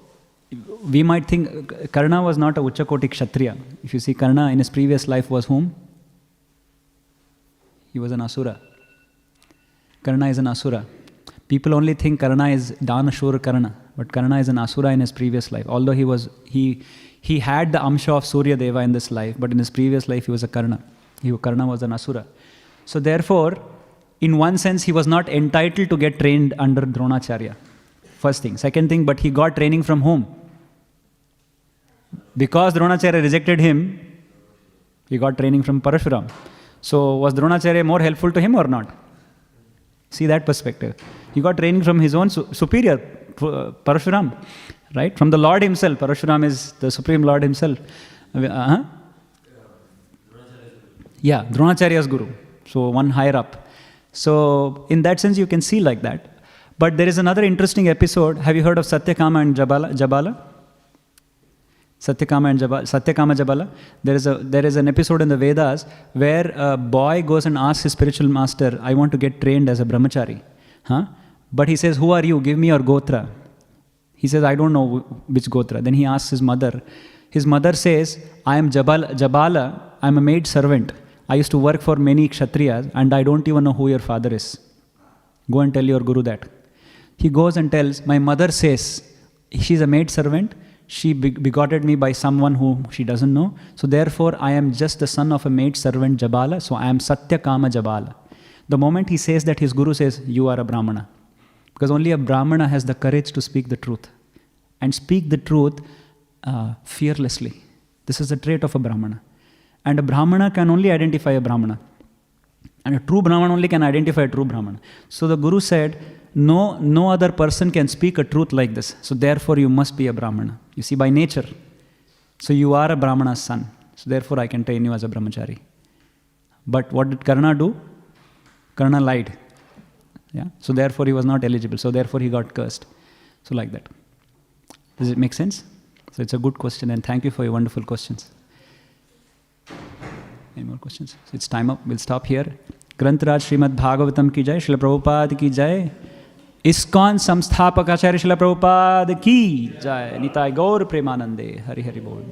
we might think Karna was not a Uchakoti Kshatriya. If you see, Karna in his previous life was whom? He was an Asura. Karna is an Asura. People only think Karna is Danashur Karna, but Karna is an Asura in his previous life. Although he He had the amsha of Surya Deva in this life, but in his previous life he was a Karna. Karna was an Asura. So therefore, in one sense, he was not entitled to get trained under Dronacharya. First thing. Second thing, but he got training from whom? Because Dronacharya rejected him, he got training from Parashuram. So was Dronacharya more helpful to him or not? See that perspective. He got training from his own superior, Parashuram, right? From the Lord himself. Parashuram is the Supreme Lord himself. Yeah, Dronacharya's guru. So one higher up. So in that sense, you can see like that. But there is another interesting episode. Have you heard of Satyakama and Jabala? Satyakama Jabala. There is an episode in the Vedas where a boy goes and asks his spiritual master, I want to get trained as a brahmachari. But he says, who are you? Give me your gotra. He says, I don't know which gotra. Then he asks his mother. His mother says, I am Jabala. I am a maid servant. I used to work for many kshatriyas and I don't even know who your father is. Go and tell your guru that. He goes and tells, my mother says, she's a maid servant. She begotten me by someone who she doesn't know. So therefore, I am just the son of a maid servant Jabala. So I am Satyakama Jabala. The moment he says that, his guru says, you are a Brahmana. Because only a Brahmana has the courage to speak the truth. And speak the truth fearlessly. This is the trait of a Brahmana. And a Brahmana can only identify a Brahmana. And a true Brahmana only can identify a true Brahmana. So the guru said, no other person can speak a truth like this. So therefore you must be a Brahmana. You see, by nature. So you are a Brahmana's son. So therefore I can train you as a brahmachari. But what did Karna do? Karna lied. Yeah. So therefore he was not eligible. So therefore he got cursed. So like that. Does it make sense? So it's a good question and thank you for your wonderful questions. Any more questions? So it's time up. We'll stop here. Grantaraj Śrīmad Bhāgavatam ki jai, Srila Prabhupada ki jai. ISKCON Samsthapaka Acharya Srila Prabhupada ki jai. Nitai Gaur Premanande. Hari Hari Bol.